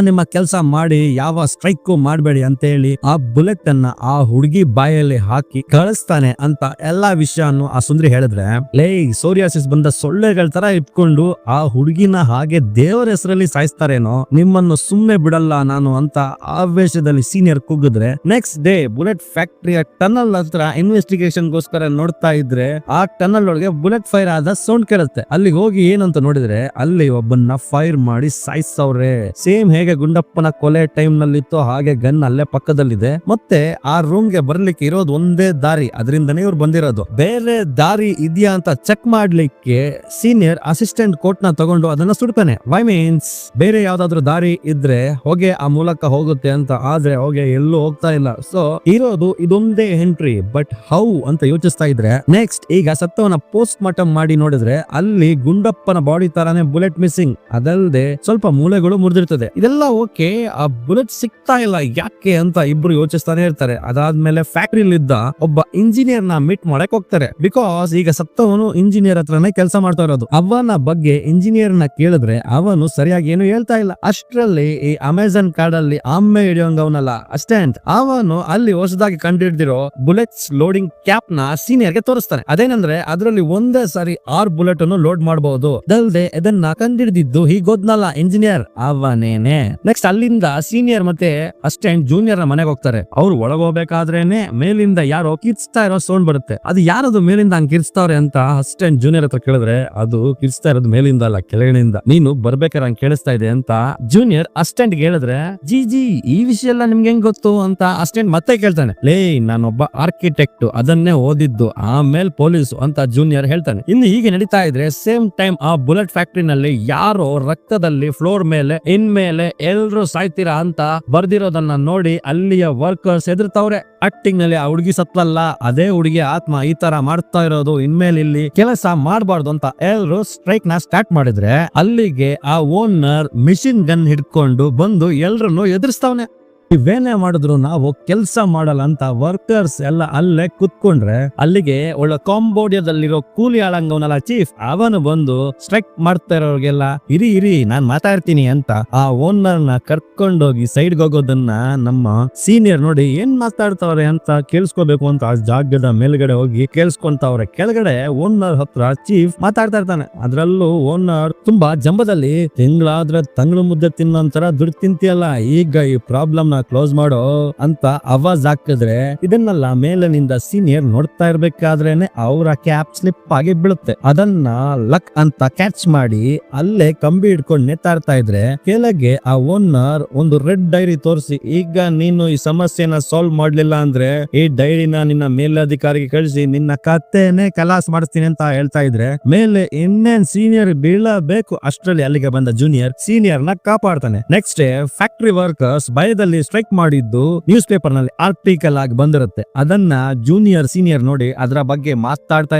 ನಿಮ್ಮ ಕೆಲಸ ಮಾಡಿ ಯಾವ ಸ್ಟ್ರೈಕ್ ಮಾಡಬೇಡಿ ಅಂತ ಹೇಳಿ ಆ ಬುಲೆಟ್ ಅನ್ನ ಆ ಹುಡುಗಿ ಬಾಯಲ್ಲಿ ಹಾಕಿ ಕಳಿಸ್ತಾನೆ ಅಂತ ಎಲ್ಲಾ ವಿಷಯವನ್ನು ಆ ಸುಂದರಿ ಹೇಳಿದ್ರೆ, ಲೇ ಸೋರಿಯಾಸಿಸ್ ಬಂದ ಸೊಳ್ಳೆಗಳ ತರ ಇಟ್ಕೊಂಡು ಆ ಹುಡುಗಿನ ಹಾಗೆ ದೇವರ ಹೆಸರಲ್ಲಿ ಸಾಯಿಸ್ತಾರೇನೋ, ನಿಮ್ಮನ್ನು ಸುಮ್ಮನೆ ಬಿಡಲ್ಲ ನಾನು ಅಂತ ಆವೇಶದಲ್ಲಿ ಸೀನಿಯರ್ ಕೂಗಿದ್ರೆ ನೆಕ್ಸ್ಟ್ ಡೇ ಬುಲೆಟ್ ಫ್ಯಾಕ್ಟರಿಯ ಟನಲ್ ಹತ್ರ ಇನ್ವೆಸ್ಟಿಗೇಷನ್ ಗೋಸ್ಕರ ನೋಡ್ತಾ ಇದ್ರೆ ಆ ಟನಲ್ ಒಳಗೆ ಬುಲೆಟ್ ಫೈರ್ ಆದ ಸೌಂಡ್ ಕೇಳುತ್ತೆ. ಅಲ್ಲಿಗೆ ಹೋಗಿ ಏನಂತ ನೋಡಿದ್ರೆ ಅಲ್ಲಿ ಒಬ್ಬನ್ನ ಫೈರ್ ಮಾಡಿ ಸಾಯಿಸವ್ರೆ. ಸೇಮ್ ಹೇಗೆ ಗುಂಡಪ್ಪನ ಕೊಲೆ ಟೈಮ್ ನಲ್ಲಿತ್ತು ಹಾಗೆ ಗನ್ ಅಲ್ಲೇ ಪಕ್ಕದಲ್ಲಿದೆ. ಮತ್ತೆ ಆ ರೂಮ್ ಗೆ ಬರ್ಲಿಕ್ಕೆ ಇರೋದು ಒಂದೇ ದಾರಿ, ಅದರಿಂದನೇ ಇವ್ರು ಬಂದಿರೋದು. ಬೇರೆ ದಾರಿ ಇದೆಯಾ ಅಂತ ಚೆಕ್ ಮಾಡ್ಲಿಕ್ಕೆ ಸೀನಿಯರ್ ಅಸಿಸ್ಟೆಂಟ್ ಕೋಟ್ ನ ತಗೊಂಡು ಅದನ್ನ ಸುಡ್ತಾನೆ. ವೈ ಮೀನ್ಸ್ ಬೇರೆ ಯಾವ್ದಾದ್ರು ದಾರಿ ಇದ್ರೆ ಹೊಗೆ ಆ ಮೂಲಕ ಹೋಗುತ್ತೆ ಅಂತ, ಆದ್ರೆ ಹೊಗೆ ಎಲ್ಲೂ ಹೋಗ್ತಾ ಇಲ್ಲ. ಸೊ ಇರೋದು ಇದೊಂದೇ ಎಂಟ್ರಿ, ಬಟ್ ಹೌ ಅಂತ ಯೋಚಿಸ್ತಾ ಇದ್ರೆ ನೆಕ್ಸ್ಟ್ ಈಗ ಸತ್ತವನ ಪೋಸ್ಟ್ ಮಾರ್ಟಮ್ ಮಾಡಿ ನೋಡಿದ್ರೆ ಅಲ್ಲಿ ಗುಂಡಪ್ಪನ ಬಾಡಿ ತರಾನೇ ಬುಲೆಟ್ ಮಿಸ್ಸಿಂಗ್, ಅದಲ್ಲದೆ ಸ್ವಲ್ಪ ಮೂಳೆಗಳು ಮುರಿದಿರ್ತದೆ. ಇದೆಲ್ಲ ಓಕೆ, ಆ ಬುಲೆಟ್ ಸಿಗ್ತಾ ಇಲ್ಲ ಯಾಕೆ ಅಂತ ಇಬ್ರು ಯೋಚಿಸ್ತಾನೆ ಇರ್ತಾರೆ. ಅದಾದ್ಮೇಲೆ ಫ್ಯಾಕ್ಟ್ರಿಲಿದ್ದ ಒಬ್ಬ ಇಂಜಿನಿಯರ್ ನ ಮೀಟ್ ಮಾಡಕ್ ಹೋಗ್ತಾರೆ. ಬಿಕಾಸ್ ಬಿಕಾಸ್ ಈಗ ಸತ್ತವನು ಇಂಜಿನಿಯರ್ ಹತ್ರನೇ ಕೆಲಸ ಮಾಡ್ತಾ ಇರೋದು. ಅವನ ಬಗ್ಗೆ ಇಂಜಿನಿಯರ್ ನ ಕೇಳಿದ್ರೆ ಅವನು ಸರಿಯಾಗಿ ಏನು ಹೇಳ್ತಾ ಇಲ್ಲ. ಅಷ್ಟರಲ್ಲಿ ಈ ಅಮೆಜಾನ್ ಕಾಡಲ್ಲಿ ಆಮೆ ಹಿಡಿಯೋಂಗ್ ಅವನಲ್ಲ ಅಸ್ಟೆಂಟ್, ಅವನು ಅಲ್ಲಿ ಹೊಸದಾಗಿ ಕಂಡುಹಿಡಿದಿರೋ ಬುಲೆಟ್ಸ್ ಲೋಡಿಂಗ್ ಕ್ಯಾಪ್ ನ ಸೀನಿಯರ್ ಗೆ ತೋರಿಸ್ತಾನೆ. ಅದೇನಂದ್ರೆ ಅದರಲ್ಲಿ ಒಂದೇ ಸಾರಿ 6 ಬುಲೆಟ್ ಅನ್ನು ಲೋಡ್ ಮಾಡಬಹುದು. ಅದಲ್ಲದೆ ಇದನ್ನ ಕಂಡುಹಿಡಿದಿದ್ದು ಹೀಗೋದ್ನಲ್ಲ ಇಂಜಿನಿಯರ್ ಅವನೇನೆ. ನೆಕ್ಸ್ಟ್ ಅಲ್ಲಿಂದ ಸೀನಿಯರ್ ಮತ್ತೆ ಅಸ್ಟೆಂಟ್ ಜೂನಿಯರ್ ನ ಮನೆಗೆ ಹೋಗ್ತಾರೆ. ಅವ್ರು ಒಳಗೋಗ್ಬೇಕಾದ್ರೇನೆ ಮೇಲಿಂದ ಯಾರೋ ಕಿರ್ಚ್ತಾ ಇರೋ ಸೌಂಡ್ ಬರುತ್ತೆ. ಅದು ಯಾರದು ಮೇಲಿಂದ ಹಂಗ್ ಕಿರ್ಚ್ತಾವ್ರೆ ಅಂತ ಅಸ್ಟೆಂಟ್ ಜೂನಿಯರ್ ಹತ್ರ ಕೇಳಿದ್ರೆ ಅದು ಕಿರ್ಚ್ತಾ ಇರೋದು ಮೇಲಿಂದ ಅಲ್ಲ ಕೆಳಗಡೆಯಿಂದ, ನೀನು ಬರ್ಬೇಕಾದ್ರೆ ಹಂಗ್ ಕೇಳಿಸ್ತಾ ಇದೆ ಅಂತ ಜೂನಿಯರ್ ಅಸ್ಟೆಂಟ್ ಹೇಳಿದ್ರೆ ಜಿ ಈ ವಿಷಯ ಎಲ್ಲ ನಿಮ್ಗೆ ಹೆಂಗ್ ಗೊತ್ತು ಅಂತ ಅಸ್ಟೆಂಟ್ ಮತ್ತೆ ಕೇಳ್ತಾನೆ. ಲೇ ನಾನೊಬ್ಬ ಆರ್ಕಿಟೆಕ್ಟ್, ಅದನ್ನೇ ಓದಿದ್ದು, ಆಮೇಲೆ ಪೊಲೀಸು ಅಂತ ಜೂನಿಯರ್ ಹೇಳ್ತಾನೆ. ಇನ್ನು ಹೀಗೆ ನಡೀತಾ ಇದ್ರೆ ಸೇಮ್ ಟೈಮ್ ಆ ಬುಲೆಟ್ ಫ್ಯಾಕ್ಟರಿ ನಲ್ಲಿ ಯಾರೋ ರಕ್ತದಲ್ಲಿ ಫ್ಲೋರ್ ಮೇಲೆ ಇನ್ಮೇಲೆ ಎಲ್ರು ಸಾಯ್ತೀರಾ ಅಂತ ಬರ್ದಿರೋದನ್ನ ನೋಡಿ ಅಲ್ಲಿಯ ವರ್ಕರ್ಸ್ ಎದುರ್ತಾವ್ರೆ. ಆಕ್ಟಿಂಗ್ ನಲ್ಲಿ ಆ ಹುಡುಗಿ ಸತ್ವಲ್ಲ, ಅದೇ ಹುಡುಗಿ ಆತ್ಮ ಈ ತರ ಮಾಡ್ತಾ ಇರೋದು, ಇನ್ಮೇಲೆ ಇಲ್ಲಿ ಕೆಲಸ ಮಾಡಬಾರ್ದು ಅಂತ ಎಲ್ರು ಸ್ಟ್ರೈಕ್ ನ ಸ್ಟಾರ್ಟ್ ಮಾಡಿದ್ರೆ ಅಲ್ಲಿಗೆ ಆ ಓನರ್ ಮಿಷಿನ್ ಗನ್ ಹಿಡ್ಕೊಂಡು ಬಂದು ಎಲ್ರನ್ನು ಎದುರಿಸ್ತಾವನೆ. ಇವೇನೇ ಮಾಡಿದ್ರು ನಾವು ಕೆಲಸ ಮಾಡಲ್ಲ ಅಂತ ವರ್ಕರ್ಸ್ ಎಲ್ಲ ಅಲ್ಲೇ ಕುತ್ಕೊಂಡ್ರೆ ಅಲ್ಲಿಗೆ ಒಳ್ಳೆ ಕಾಂಬೋಡಿಯಾದಲ್ಲಿರೋ ಕೂಲಿ ಆಳಂಗವನಲ್ಲ ಚೀಫ್, ಅವನು ಬಂದು ಸ್ಟ್ರೈಕ್ ಮಾಡ್ತಾ ಇರೋರ್ಗೆಲ್ಲ ಇರಿ ನಾನ್ ಮಾತಾಡ್ತೀನಿ ಅಂತ ಆ ಓನರ್ ನ ಕರ್ಕೊಂಡೋಗಿ ಸೈಡ್ ಹೋಗೋದನ್ನ ನಮ್ಮ ಸೀನಿಯರ್ ನೋಡಿ ಏನ್ ಮಾತಾಡ್ತಾವ್ರೆ ಅಂತ ಕೇಳಿಸ್ಕೋಬೇಕು ಅಂತ ಆ ಜಾಗದ ಮೇಲ್ಗಡೆ ಹೋಗಿ ಕೇಳಿಸ್ಕೊಂತಾವ್ರೆ. ಕೆಳಗಡೆ ಓನರ್ ಹತ್ರ ಚೀಫ್ ಮಾತಾಡ್ತಾ ಇರ್ತಾನೆ. ಅದ್ರಲ್ಲೂ ಓನರ್ ತುಂಬಾ ಜಂಬದಲ್ಲಿ ತಿಂಗಳಾದ್ರೆ ತಂಗಳು ಮುದ್ದೆ ತಿನ್ನೋಂತರ ದುಡ್ಡು ತಿಂತಿಯಲ್ಲ, ಈಗ ಈ ಪ್ರಾಬ್ಲಮ್ ನ ಕ್ಲೋಸ್ ಮಾಡೋ ಅಂತ ಆವಾಜ್ ಹಾಕಿದ್ರೆ ಇದನ್ನೆಲ್ಲ ಮೇಲಿನಿಂದ ಸೀನಿಯರ್ ನೋಡ್ತಾ ಇರ್ಬೇಕಾದ್ರೇನೆ ಅವರ ಕ್ಯಾಪ್ ಸ್ಲಿಪ್ ಆಗಿ ಬೀಳುತ್ತೆ. ಅದನ್ನ ಲಕ್ ಅಂತ ಕ್ಯಾಚ್ ಮಾಡಿ ಅಲ್ಲೇ ಕಂಬಿ ಹಿಡ್ಕೊಂಡು ನೇತಾಡ್ತಾ ಇದ್ರೆ ಕೆಳಗೆ ಆ ಓನರ್ ಒಂದು ರೆಡ್ ಡೈರಿ ತೋರಿಸಿ, ಈಗ ನೀನು ಈ ಸಮಸ್ಯೆನ ಸಾಲ್ವ್ ಮಾಡ್ಲಿಲ್ಲ ಅಂದ್ರೆ ಈ ಡೈರಿನ ನಿನ್ನ ಮೇಲಧಿಕಾರಿಗೆ ಕಳಿಸಿ ನಿನ್ನ ಕತ್ತೆನೆ ಕಲಾಸ್ ಮಾಡಿಸ್ತೀನಿ ಅಂತ ಹೇಳ್ತಾ ಇದ್ರೆ ಮೇಲೆ ಇನ್ನೇನ್ ಸೀನಿಯರ್ ಬೀಳಬೇಕು. ಅಷ್ಟರಲ್ಲಿ ಅಲ್ಲಿಗೆ ಬಂದ ಜೂನಿಯರ್ ಸೀನಿಯರ್ ನ ಕಾಪಾಡ್ತಾನೆ. ನೆಕ್ಸ್ಟ್ ಡೇ ಫ್ಯಾಕ್ಟರಿ ವರ್ಕರ್ಸ್ ಭಯದಲ್ಲಿ ಸ್ಟ್ರೈಕ್ ಮಾಡಿದ್ದು ನ್ಯೂಸ್ ಪೇಪರ್ ನಲ್ಲಿ ಆರ್ಟಿಕಲ್ ಆಗಿ ಬಂದಿರುತ್ತೆ. ಅದನ್ನ ಜೂನಿಯರ್ ಸೀನಿಯರ್ ನೋಡಿ ಅದರ ಬಗ್ಗೆ ಮಾತಾಡ್ತಾ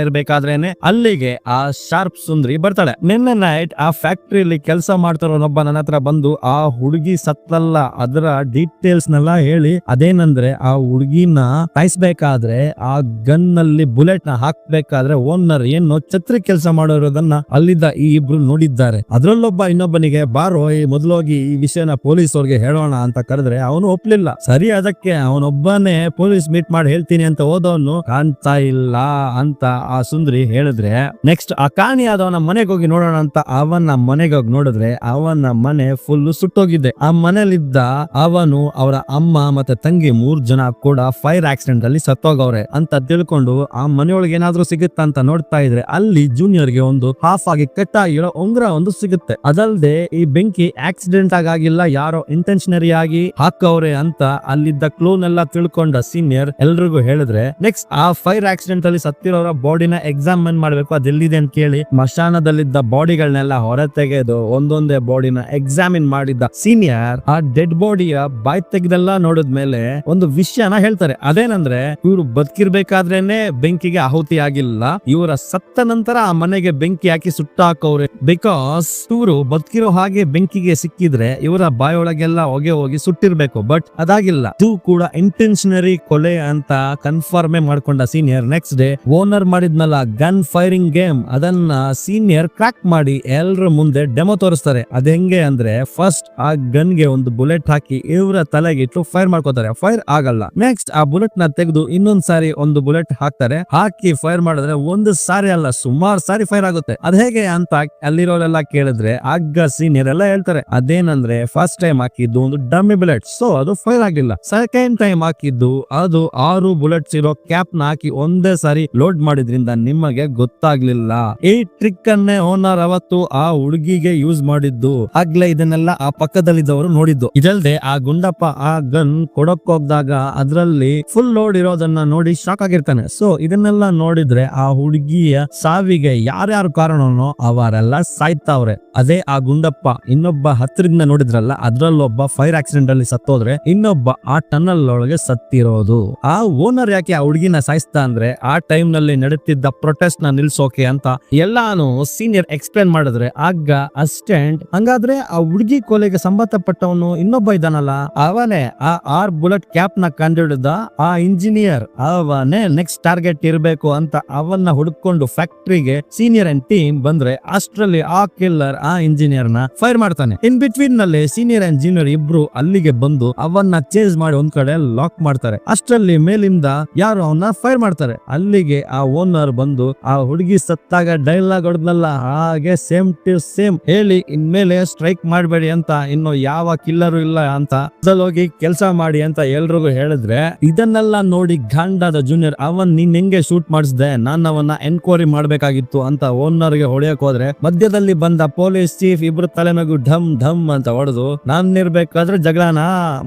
ಇರ್ಬೇಕಾದ್ರೇನೆ ಅಲ್ಲಿಗೆ ಆ ಶಾರ್ಪ್ ಸುಂದ್ರಿ ಬರ್ತಾಳೆ. ನಿನ್ನೆ ನೈಟ್ ಆ ಫ್ಯಾಕ್ಟರಿಯಲ್ಲಿ ಕೆಲಸ ಮಾಡ್ತಾರೋನೊಬ್ಬ ನನ್ನ ಹತ್ರ ಬಂದು ಆ ಹುಡುಗಿ ಸತ್ತಲ್ಲ ಅದರ ಡೀಟೇಲ್ಸ್ ನೆಲ್ಲ ಹೇಳಿ, ಅದೇನಂದ್ರೆ ಆ ಹುಡುಗಿನ ಕಾಯಿಸ್ಬೇಕಾದ್ರೆ ಆ ಗನ್ ನಲ್ಲಿ ಬುಲೆಟ್ ನ ಹಾಕ್ಬೇಕಾದ್ರೆ ಓನರ್ ಏನು ಛತ್ರಿ ಕೆಲಸ ಮಾಡೋದನ್ನ ಅಲ್ಲಿದ್ದ ಈ ಇಬ್ರು ನೋಡಿದ್ದಾರೆ. ಅದ್ರಲ್ಲೊಬ್ಬ ಇನ್ನೊಬ್ಬನಿಗೆ ಬಾರೋ ಈ ಮೊದಲೋಗಿ ಈ ವಿಷಯನ ಪೊಲೀಸ್ ಅವ್ರಿಗೆ ಹೇಳೋಣ ಅಂತ ಕರೆದ್ರೆ ಅವನು ಒಪ್ಲಿಲ್ಲ. ಸರಿ, ಅದಕ್ಕೆ ಅವನೊಬ್ಬನೇ ಪೊಲೀಸ್ ಮೀಟ್ ಮಾಡಿ ಹೇಳ್ತೀನಿ ಅಂತ ಹೋದವನು ಕಾಣ್ತಾ ಇಲ್ಲ ಅಂತ ಆ ಸುಂದ್ರಿ ಹೇಳಿದ್ರೆ ನೆಕ್ಸ್ಟ್ ಆ ಕಾಣಿಯಾದವನ ಮನೆಗೆ ಹೋಗಿ ನೋಡೋಣ ಅಂತ ಅವನ ಮನೆಗೆ ಹೋಗಿ ನೋಡಿದ್ರೆ ಅವನ ಮನೆ ಫುಲ್ ಸುಟ್ಟೋಗಿದೆ. ಆ ಮನೇಲಿದ್ದ ಅವನು ಅವರ ಅಮ್ಮ ಮತ್ತೆ ತಂಗಿ 3 ಜನ ಕೂಡ ಫೈರ್ ಆಕ್ಸಿಡೆಂಟ್ ಅಲ್ಲಿ ಸತ್ತೋಗವ್ರೆ ಅಂತ ತಿಳ್ಕೊಂಡು ಆ ಮನೆಯೊಳಗೆ ಏನಾದ್ರೂ ಸಿಗುತ್ತಾ ಅಂತ ನೋಡ್ತಾ ಇದ್ರೆ ಅಲ್ಲಿ ಜೂನಿಯರ್ ಗೆ ಒಂದು ಹಾಫ್ ಆಗಿ ಕಟ್ ಆಗಿರೋ ಉಂಗ್ರ ಒಂದು ಸಿಗುತ್ತೆ. ಅದಲ್ಲದೆ ಈ ಬೆಂಕಿ ಆಕ್ಸಿಡೆಂಟ್ ಆಗಿಲ್ಲ, ಯಾರೋ ಇಂಟೆನ್ಷನರಿ ಆಗಿ ಹಾಕವ್ರೆ ಅಂತ ಅಲ್ಲಿದ್ದ ಕ್ಲೂನೆಲ್ಲ ತಿಳ್ಕೊಂಡ ಸೀನಿಯರ್ ಎಲ್ರಿಗೂ ಹೇಳಿದ್ರೆ ನೆಕ್ಸ್ಟ್ ಆ ಫೈರ್ ಆಕ್ಸಿಡೆಂಟ್ ಅಲ್ಲಿ ಸತ್ತಿರೋರ ಬಾಡಿನ ಎಕ್ಸಾಮಿನ್ ಮಾಡ್ಬೇಕು, ಅದೆಲ್ಲಿದೆ ಅಂತ ಕೇಳಿ ಮಶಾನದಲ್ಲಿದ್ದ ಬಾಡಿಗಳನ್ನೆಲ್ಲ ಹೊರ ತೆಗೆದು ಒಂದೊಂದೇ ಬಾಡಿನ ಎಕ್ಸಾಮಿನ್ ಮಾಡಿದ್ದ ಸೀನಿಯರ್ ಆ ಡೆಡ್ ಬಾಡಿಯ ಬಾಯ್ ತೆಗೆದೆಲ್ಲ ನೋಡಿದ್ಮೇಲೆ ಒಂದು ವಿಷಯನ ಹೇಳ್ತಾರೆ. ಅದೇನಂದ್ರೆ ಇವ್ರು ಬದುಕಿರ್ಬೇಕಾದ್ರೇನೆ ಬೆಂಕಿಗೆ ಆಹುತಿ ಆಗಿಲ್ಲ, ಇವರ ಸತ್ತ ನಂತರ ಆ ಮನೆಗೆ ಬೆಂಕಿ ಹಾಕಿ ಸುಟ್ಟಾಕವ್ರೆ. ಬಿಕಾಸ್ ಇವರು ಬದುಕಿರೋ ಹಾಗೆ ಬೆಂಕಿಗೆ ಸಿಕ್ಕಿದ್ರೆ ಇವರ ಬಾಯೊಳಗೆಲ್ಲ ಹೊಗೆ ಹೋಗಿ ಸುಟ್ಟಿರ್ಬೇಕು, ಬಟ್ ಅದಾಗಿಲ್ಲ. ಇದು ಕೂಡ ಇಂಟೆನ್ಷನರಿ ಕೊಲೆ ಅಂತ ಕನ್ಫರ್ಮೇ ಮಾಡ್ಕೊಂಡ ಸೀನಿಯರ್ ನೆಕ್ಸ್ಟ್ ಡೇ ಓನರ್ ಮಾಡಿದ್ನಲ್ಲ ಗನ್ ಫೈರಿಂಗ್ ಗೇಮ್ ಅದನ್ನ ಸೀನಿಯರ್ ಕ್ರಾಕ್ ಮಾಡಿ ಎಲ್ರ ಮುಂದೆ ಡೆಮೋ ತೋರಿಸ್ತಾರೆ. ಅದ ಹೆಂಗೆ ಅಂದ್ರೆ ಫಸ್ಟ್ ಆ ಗನ್ ಗೆ ಒಂದು ಬುಲೆಟ್ ಹಾಕಿ ಇವರ ತಲೆಗೆ ಇಟ್ಟು ಫೈರ್ ಮಾಡ್ಕೋತಾರೆ, ಫೈರ್ ಆಗಲ್ಲ. ನೆಕ್ಸ್ಟ್ ಆ ಬುಲೆಟ್ ನ ತೆಗೆದು ಇನ್ನೊಂದ್ ಸಾರಿ ಒಂದು ಬುಲೆಟ್ ಹಾಕ್ತಾರೆ, ಹಾಕಿ ಫೈರ್ ಮಾಡಿದ್ರೆ ಒಂದು ಸಾರಿ ಅಲ್ಲ ಸುಮಾರು ಸಾರಿ ಫೈರ್ ಆಗುತ್ತೆ. ಅದ್ ಹೇಗೆ ಅಂತ ಅಲ್ಲಿರೋರೆಲ್ಲ ಕೇಳಿದ್ರೆ ಆಗ ಸೀನಿಯರ್ ಎಲ್ಲ ಹೇಳ್ತಾರೆ, ಅದೇನಂದ್ರೆ ಫಸ್ಟ್ ಟೈಮ್ ಹಾಕಿದ್ದು ಒಂದು ಡಮ್ಮಿ ಬುಲೆಟ್, ಸೊ ಅದು ಫೈರ್ ಆಗಿಲ್ಲ. ಸೆಕೆಂಡ್ ಟೈಮ್ ಹಾಕಿದ್ದು ಅದು 6 ಬುಲೆಟ್ಸ್ ಇರೋ ಕ್ಯಾಪ್ ನ ಹಾಕಿ ಒಂದೇ ಸಾರಿ ಲೋಡ್ ಮಾಡಿದ್ರಿಂದ ನಿಮಗೆ ಗೊತ್ತಾಗ್ಲಿಲ್ಲ. ಈ ಟ್ರಿಕ್ ಅನ್ನೇ ಓನರ್ ಅವತ್ತು ಆ ಹುಡುಗಿಗೆ ಯೂಸ್ ಮಾಡಿದ್ದು. ಆಗ್ಲೇ ಇದನ್ನೆಲ್ಲ ಆ ಪಕ್ಕದಲ್ಲಿದ್ದವರು ನೋಡಿದ್ದು. ಇದಲ್ದೆ ಆ ಗುಂಡಪ್ಪ ಆ ಗನ್ ಕೊಡಕ್ ಹೋಗ್ದಾಗ ಅದ್ರಲ್ಲಿ ಫುಲ್ ಲೋಡ್ ಇರೋದನ್ನ ನೋಡಿ ಶಾಕ್ ಆಗಿರ್ತಾನೆ. ಸೊ ಇದನ್ನೆಲ್ಲ ನೋಡಿದ್ರೆ ಆ ಹುಡುಗಿಯ ಸಾವಿಗೆ ಯಾರ್ಯಾರು ಕಾರಣನೋ ಅವರೆಲ್ಲ ಸಾಯ್ತಾವ್ರೆ. ಅದೇ ಆ ಗುಂಡಪ್ಪ ಇನ್ನೊಬ್ಬ ಹತ್ತಿರದಿಂದ ನೋಡಿದ್ರಲ್ಲ ಅದ್ರಲ್ಲೊಬ್ಬ ಫೈರ್ ಆಕ್ಸಿಡೆಂಟ್ ಅಲ್ಲಿ ಸತ್ತು ಸತ್ತೋದ್ರೆ ಇನ್ನೊಬ್ಬ ಆ ಟನಲ್ ಒಳಗೆ ಸತ್ತಿರೋದು. ಆ ಓನರ್ ಯಾಕೆ ಆ ಹುಡುಗಿನ ಸಾಯಿಸ್ತಾ ಅಂದ್ರೆ ಆ ಟೈಮ್ ನಲ್ಲಿ ನಡೀತಿದ್ದ ಪ್ರೊಟೆಸ್ಟ್ ನ ನಿಲ್ಸೋಕೆ ಅಂತ ಎಲ್ಲಾನು ಸೀನಿಯರ್ ಎಕ್ಸ್ಪ್ಲೇನ್ ಮಾಡಿದ್ರೆ ಆಗ ಅಸಿಸ್ಟೆಂಟ್ ಹಂಗಾದ್ರೆ ಆ ಹುಡುಗಿ ಕೊಲೆಗೆ ಸಂಬಂಧಪಟ್ಟವನು ಇನ್ನೊಬ್ಬ ಇದ್ದಾನಲ್ಲ ಅವನೇ ಆ 6 ಬುಲೆಟ್ ಕ್ಯಾಪ್ ನ ಕಂಡಿಡಿದ ಆ ಇಂಜಿನಿಯರ್, ಅವನೇ ನೆಕ್ಸ್ಟ್ ಟಾರ್ಗೆಟ್ ಇರಬೇಕು ಅಂತ ಅವನ್ನ ಹುಡುಕೊಂಡು ಫ್ಯಾಕ್ಟರಿಗೆ ಸೀನಿಯರ್ ಅಂಡ್ ಟೀಮ್ ಬಂದ್ರೆ ಅಷ್ಟರಲ್ಲಿ ಆ ಕಿಲ್ಲರ್ ಆ ಇಂಜಿನಿಯರ್ ನ ಫೈರ್ ಮಾಡ್ತಾನೆ. ಇನ್ ಬಿಟ್ವೀನ್ ನಲ್ಲಿ ಸೀನಿಯರ್ ಅಂಡ್ ಜೂನಿಯರ್ ಇಬ್ರು ಅಲ್ಲಿಗೆ ಬಂದು ಅವನ್ನ ಚೇಸ್ ಮಾಡಿ ಒಂದ್ ಕಡೆ ಲಾಕ್ ಮಾಡ್ತಾರೆ. ಅಷ್ಟರಲ್ಲಿ ಮೇಲಿಂದ ಯಾರು ಅವನ್ನ ಫೈರ್ ಮಾಡ್ತಾರೆ. ಅಲ್ಲಿಗೆ ಆ ಓನರ್ ಬಂದು ಆ ಹುಡುಗಿ ಸತ್ತಾಗ ಡೈಲಾಗ್ ಹೊಡೆದ್ನಲ್ಲ ಹಾಗೆ ಸೇಮ್ ಟು ಸೇಮ್ ಹೇಳಿ ಇನ್ಮೇಲೆ ಸ್ಟ್ರೈಕ್ ಮಾಡಬೇಡಿ ಅಂತ, ಇನ್ನು ಯಾವ ಕಿಲ್ಲರು ಇಲ್ಲ ಅಂತ ಹೋಗಿ ಕೆಲಸ ಮಾಡಿ ಅಂತ ಎಲ್ರಿಗೂ ಹೇಳಿದ್ರೆ ಇದನ್ನೆಲ್ಲ ನೋಡಿ ಗಾಂಡಾದ ಜೂನಿಯರ್ ನೀನ್ ಹೆಂಗೆ ಶೂಟ್ ಮಾಡಿಸ್ದೆ, ನಾನು ಅವನ್ನ ಎನ್ಕ್ವೈರಿ ಮಾಡ್ಬೇಕಾಗಿತ್ತು ಅಂತ ಓನರ್ ಗೆ ಹೊಡೆಯಕ್ ಹೋದ್ರೆ ಮಧ್ಯದಲ್ಲಿ ಬಂದ ಪೊಲೀಸ್ ಚೀಫ್ ಇಬ್ರು ತಲೆನಗು ಢಮ್ ಢಮ್ ಅಂತ ಹೊಡೆದು ನಾನ್ ಇರ್ಬೇಕಾದ್ರೆ ಜಗಳನ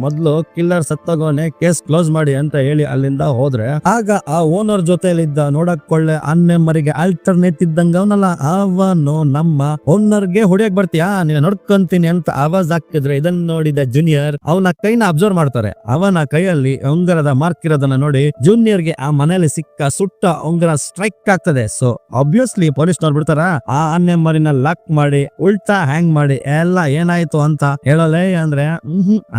ಮೊದ್ಲು ಕಿಲ್ಲರ್ ಸತ್ತೋಗೋನೆ ಕೇಸ್ ಕ್ಲೋಸ್ ಮಾಡಿ ಅಂತ ಹೇಳಿ ಅಲ್ಲಿಂದ ಹೋದ್ರೆ ಆಗ ಆ ಓನರ್ ಜೊತೆಲಿದ್ದ ನೋಡಕ್ ಕೊಳ್ಳೆ ಮರಿಗೆ ಆಲ್ಟರ್ನೇಟ್ ಇದ್ದಂಗ ಅವನಲ್ಲ ಅವನು ನಮ್ಮ ಓನರ್ ಗೆ ಹೊಡೆಯಕ್ ಬರ್ತೀಯಾ ನೀನ್ ನೋಡ್ಕೊಂತೀನಿ ಅಂತ ಆವಾಜ್ ಹಾಕಿದ್ರೆ ಇದನ್ನ ನೋಡಿದ ಜೂನಿಯರ್ ಅವನ ಕೈನ ಅಬ್ಸರ್ವ್ ಮಾಡ್ತಾರೆ. ಅವನ ಕೈಯಲ್ಲಿ ಉಂಗರದ ಮಾರ್ಕ್ ಇರೋದನ್ನ ನೋಡಿ ಜೂನಿಯರ್ ಗೆ ಆ ಮನೆಯಲ್ಲಿ ಸಿಕ್ಕ ಸುಟ್ಟ ಉಂಗರ ಸ್ಟ್ರೈಕ್ ಆಗ್ತದೆ. ಸೊ ಆಬ್ವಿಯಸ್ಲಿ ಪೊಲೀಸ್ ನೋಡ್ಬಿಡ್ತಾರ ಆ ಮರಿನ ಲಾಕ್ ಮಾಡಿ ಉಲ್ಟಾ ಹ್ಯಾಂಗ್ ಮಾಡಿ ಎಲ್ಲ ಏನಾಯ್ತು ಅಂತ ಹೇಳಲೇ ಅಂದ್ರೆ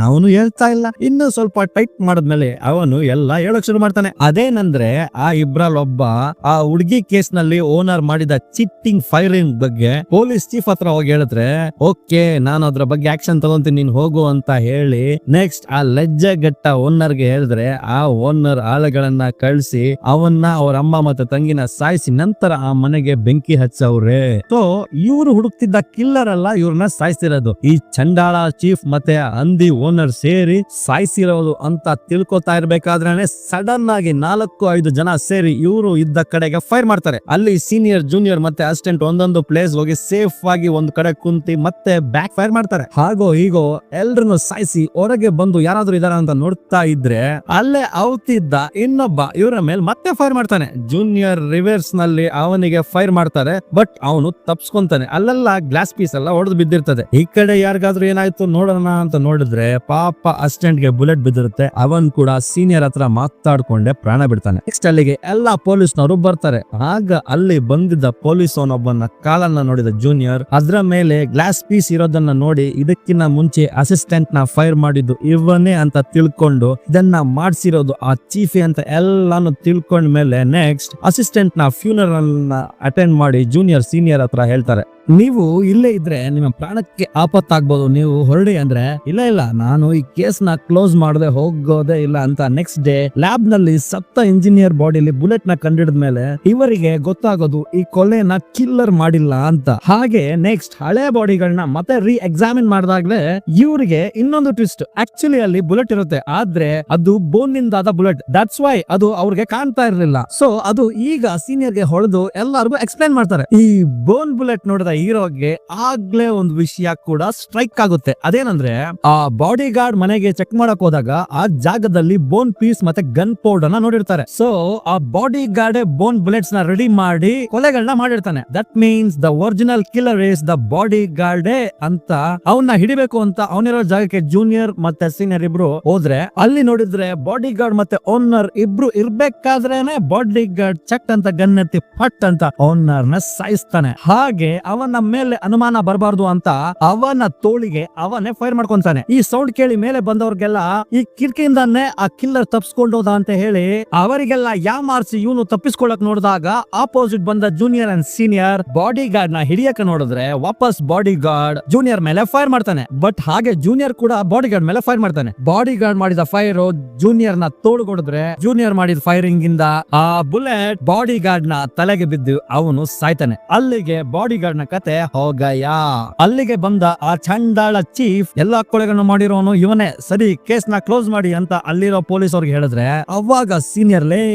ಅವನು ಹೇಳ್ತಾ ಇಲ್ಲ. ಇನ್ನು ಸ್ವಲ್ಪ ಟೈಟ್ ಮಾಡಿದ್ಮೇಲೆ ಅವನು ಎಲ್ಲ ಹೇಳಕ್ ಶುರು ಮಾಡ್ತಾನೆ. ಅದೇನಂದ್ರೆ ಆ ಇಬ್ರಲ್ಲಿ ಒಬ್ಬ ಆ ಹುಡುಗಿ ಕೇಸ್ ನಲ್ಲಿ ಓನರ್ ಮಾಡಿದ ಚಿಟ್ಟಿಂಗ್ ಫೈರಿಂಗ್ ಬಗ್ಗೆ ಪೊಲೀಸ್ ಚೀಫ್ ಹತ್ರ ಹೋಗಿ ಹೇಳಿದ್ರೆ ಓಕೆ ನಾನು ಅದ್ರ ಬಗ್ಗೆ ಆಕ್ಷನ್ ತಗೊಂತೀನಿ ನೀನ್ ಹೋಗು ಅಂತ ಹೇಳಿ ನೆಕ್ಸ್ಟ್ ಆ ಲಜ್ಜೆಗಟ್ಟ ಓನರ್ ಗೆ ಹೇಳಿದ್ರೆ ಆ ಓನರ್ ಆಳುಗಳನ್ನ ಕಳಿಸಿ ಅವನ್ನ ಅವ್ರ ಅಮ್ಮ ಮತ್ತೆ ತಂಗಿನ ಸಾಯಿಸಿ ನಂತರ ಆ ಮನೆಗೆ ಬೆಂಕಿ ಹಚ್ಚವ್ರೆ. ಸೊ ಇವ್ರು ಹುಡುಕ್ತಿದ್ದ ಕಿಲ್ಲರ್ ಅಲ್ಲ ಇವ್ರನ್ನ ಸಾಯಿಸಿರೋದು ಈ ಚಂಡಾಳ ಚೀಫ್ ಮತ್ತೆ ಹಂದಿ ಓನರ್ ಸೇರಿ ಸಾಯಿಸಿರೋದು ಅಂತ ತಿಳ್ಕೊತಾ ಇರ್ಬೇಕಾದ್ರೆ ಸಡನ್ ಆಗಿ 4-5 ಜನ ಸೇರಿ ಇವರು ಇದ್ದ ಕಡೆಗೆ ಫೈರ್ ಮಾಡ್ತಾರೆ. ಅಲ್ಲಿ ಸೀನಿಯರ್ ಜೂನಿಯರ್ ಮತ್ತೆ ಅಸಿಸ್ಟೆಂಟ್ ಒಂದೊಂದು ಪ್ಲೇಸ್ ಹೋಗಿ ಸೇಫ್ ಆಗಿ ಒಂದ್ ಕಡೆ ಕುಂತಿ ಮತ್ತೆ ಬ್ಯಾಕ್ ಫೈರ್ ಮಾಡ್ತಾರೆ. ಹಾಗೋ ಹೀಗೋ ಎಲ್ರನ್ನು ಸಾಯಿಸಿ ಹೊರಗೆ ಬಂದು ಯಾರಾದ್ರೂ ಇದಾರ ಅಂತ ನೋಡ್ತಾ ಇದ್ರೆ ಅಲ್ಲೇ ಔತಿದ್ದ ಇನ್ನೊಬ್ಬ ಇವರ ಮೇಲೆ ಮತ್ತೆ ಫೈರ್ ಮಾಡ್ತಾನೆ. ಜೂನಿಯರ್ ರಿವರ್ಸ್ ನಲ್ಲಿ ಅವನಿಗೆ ಫೈರ್ ಮಾಡ್ತಾರೆ ಬಟ್ ಅವನು ತಪ್ಸ್ಕೊಂತಾನೆ. ಅಲ್ಲೆಲ್ಲ ಗ್ಲಾಸ್ ಪೀಸ್ ಎಲ್ಲ ಹೊಡೆದು ಬಿದ್ದಿರ್ತದೆ. ಈ ಕಡೆ ಯಾರಿಗಾದ್ರೂ ಏನಾಯ್ತು ನೋಡೋಣ ಅಂತ ನೋಡಿದ್ರೆ ಪಾಪ ಅಸಿಸ್ಟೆಂಟ್ ಗೆ ಬುಲೆಟ್ ಬಿದ್ದಿರುತ್ತೆ. ಅವನ್ ಕೂಡ ಸೀನಿಯರ್ ಹತ್ರ ಮಾತಾಡ್ಕೊಂಡೆ ಪ್ರಾಣ ಬಿಡ್ತಾನೆ. ನೆಕ್ಸ್ಟ್ ಅಲ್ಲಿಗೆ ಎಲ್ಲಾ ಪೊಲೀಸ್ನವರು ಬರ್ತಾರೆ. ಆಗ ಅಲ್ಲಿ ಬಂದಿದ್ದ ಪೊಲೀಸ್ ಅವನೊಬ್ಬನ ಕಾಲನ್ನ ನೋಡಿದ ಜೂನಿಯರ್ ಅದ್ರ ಮೇಲೆ ಗ್ಲಾಸ್ ಪೀಸ್ ಇರೋದನ್ನ ನೋಡಿ ಇದಕ್ಕಿಂತ ಮುಂಚೆ ಅಸಿಸ್ಟೆಂಟ್ ನ ಫೈರ್ ಮಾಡಿದ್ದು ಇವನೇ ಅಂತ ತಿಳ್ಕೊಂಡು ಇದನ್ನ ಮಾಡ್ಸಿರೋದು ಆ ಚೀಫ್ ಅಂತ ಎಲ್ಲಾನು ತಿಳ್ಕೊಂಡ ಮೇಲೆ ನೆಕ್ಸ್ಟ್ ಅಸಿಸ್ಟೆಂಟ್ ನ ಫ್ಯೂನರಲ್ ನ ಅಟೆಂಡ್ ಮಾಡಿ ಜೂನಿಯರ್ ಸೀನಿಯರ್ ಹತ್ರ ಹೇಳ್ತಾರೆ ನೀವು ಇಲ್ಲೇ ಇದ್ರೆ ನಿಮ್ಮ ಪ್ರಾಣಕ್ಕೆ ಆಪತ್ತಾಗ್ಬೋದು, ನೀವು ಹೊರಡಿ ಅಂದ್ರೆ ಇಲ್ಲ ನಾನು ಈ ಕೇಸ್ ನ ಕ್ಲೋಸ್ ಮಾಡದೆ ಹೋಗೋದೇ ಇಲ್ಲ ಅಂತ ನೆಕ್ಸ್ಟ್ ಡೇ ಲ್ಯಾಬ್ ನಲ್ಲಿ ಸತ್ತ ಇಂಜಿನಿಯರ್ ಬಾಡಿಲಿ ಬುಲೆಟ್ ನ ಕಂಡಿಡಿದ ಮೇಲೆ ಇವರಿಗೆ ಗೊತ್ತಾಗೋದು ಈ ಕೊಲೆನ ಕಿಲ್ಲರ್ ಮಾಡಿಲ್ಲ ಅಂತ. ಹಾಗೆ ನೆಕ್ಸ್ಟ್ ಹಳೆ ಬಾಡಿಗಳನ್ನ ಮತ್ತೆ ರೀ ಎಕ್ಸಾಮಿನ್ ಮಾಡಿದಾಗ್ಲೇ ಇವರಿಗೆ ಇನ್ನೊಂದು ಟ್ವಿಸ್ಟ್, ಆಕ್ಚುಲಿ ಅಲ್ಲಿ ಬುಲೆಟ್ ಇರುತ್ತೆ ಆದ್ರೆ ಅದು ಬೋನ್ ನಿಂದಾದ ಬುಲೆಟ್, ದಟ್ಸ್ ವೈ ಅದು ಅವ್ರಿಗೆ ಕಾಣ್ತಾ ಇರ್ಲಿಲ್ಲ. ಸೊ ಅದು ಈಗ ಸೀನಿಯರ್ ಗೆ ಹೊಡೆದು ಎಲ್ಲರಿಗೂ ಎಕ್ಸ್ಪ್ಲೈನ್ ಮಾಡ್ತಾರೆ. ಈ ಬೋನ್ ಬುಲೆಟ್ ನೋಡಿದ ಹೀರೋಗೆ ಆಗ್ಲೇ ಒಂದು ವಿಷಯ ಕೂಡ ಸ್ಟ್ರೈಕ್ ಆಗುತ್ತೆ. ಅದೇನಂದ್ರೆ ಆ ಬಾಡಿ ಗಾರ್ಡ್ ಮನೆಗೆ ಚೆಕ್ ಮಾಡಕ್ ಹೋದಾಗ ಆ ಜಾಗದಲ್ಲಿ ಬೋನ್ ಪೀಸ್ ಮತ್ತೆ ಗನ್ ಪೌಡರ್ ನ ನೋಡಿರ್ತಾರೆ. ಸೊ ಆ ಬಾಡಿ ಗಾರ್ಡ್ ಬೋನ್ ಬುಲೆಟ್ಸ್ ನ ರೆಡಿ ಮಾಡಿ ಕೊಲೆಗಳನ್ನ ಮಾಡಿರ್ತಾನೆ. That means the original killer is the bodyguard ಅಂತ ಅವನ್ನ ಹಿಡಿಬೇಕು ಅಂತ ಅವನಿರೋ ಜಾಗಕ್ಕೆ ಜೂನಿಯರ್ ಮತ್ತೆ ಸೀನಿಯರ್ ಇಬ್ರು ಹೋದ್ರೆ ಅಲ್ಲಿ ನೋಡಿದ್ರೆ ಬಾಡಿ ಗಾರ್ಡ್ ಮತ್ತೆ ಓನರ್ ಇಬ್ರು ಇರ್ಬೇಕಾದ್ರೇನೆ ಬಾಡಿ ಗಾರ್ಡ್ ಚೆಕ್ ಅಂತ ಗನ್ ಎತ್ತಿ ಫಟ್ ಅಂತ ಓನರ್ ನ ಸಾಯಿಸ್ತಾನೆ. ಹಾಗೆ ಅವನ ಮೇಲೆ ಅನುಮಾನ ಬರಬಾರ್ದು ಅಂತ ಅವನ ತೋಳಿಗೆ ಅವನೇ ಫೈರ್ ಮಾಡ್ಕೊಂತಾನೆ. ಈ ಸೌಂಡ್ ಕೇಳಿ ಮೇಲೆ ಬಂದವ್ರಿಗೆಲ್ಲ ಈ ಕಿಟಕಿಯಿಂದಾನೆ ಆ ಕಿಲ್ಲರ್ ತಪ್ಪಿಸ್ಕೊಂಡೋದ ಅಂತ ಹೇಳಿ ಅವರಿಗೆಲ್ಲ ಯಾಮಾರ್ಸಿ ಇವನು ತಪ್ಪಿಸ್ಕೊಳ್ಳಕ್ ನೋಡಿದಾಗ ಆಪೋಸಿಟ್ ಬಂದ junior and senior bodyguard ನ ಹಿಡಿಯಕ್ಕೆ ನೋಡಿದ್ರೆ ವಾಪಸ್ ಬಾಡಿ ಗಾರ್ಡ್ ಜೂನಿಯರ್ ಮೇಲೆ ಫೈರ್ ಮಾಡ್ತಾನೆ. ಬಟ್ ಹಾಗೆ ಜೂನಿಯರ್ ಕೂಡ ಬಾಡಿ ಗಾರ್ಡ್ ಮೇಲೆ ಫೈರ್ ಮಾಡ್ತಾನೆ. ಬಾಡಿ ಗಾರ್ಡ್ ಮಾಡಿದ ಫೈರ್ ಜೂನಿಯರ್ ನ ತೋಳುಗೊಡಿದ್ರೆ ಜೂನಿಯರ್ ಮಾಡಿದ ಫೈರಿಂಗ್ ಇಂದ ಆ ಬುಲೆಟ್ ಬಾಡಿ ಗಾರ್ಡ್ ನ ತಲೆಗೆ ಬಿದ್ದು ಅವನು ಸಾಯ್ತಾನೆ. ಅಲ್ಲಿಗೆ ಬಾಡಿ ಗಾರ್ಡ್ ನ ಕತೆ ಹೋಗಯ್ಯ. ಅಲ್ಲಿಗೆ ಬಂದ ಆ ಚಂಡಾಳ ಚೀಫ್ ಎಲ್ಲಾ ಕೊಲೆಗಳನ್ನು ಮಾಡಿರೋನು ಇವನೇ, ಸರಿ ಕೇಸ್ ನ ಕ್ಲೋಸ್ ಮಾಡಿ ಅಂತ ಅಲ್ಲಿರೋ ಪೊಲೀಸ್ ಅವ್ರಿಗೆ ಹೇಳಿದ್ರೆ ಅವಾಗ ಸೀನಿಯರ್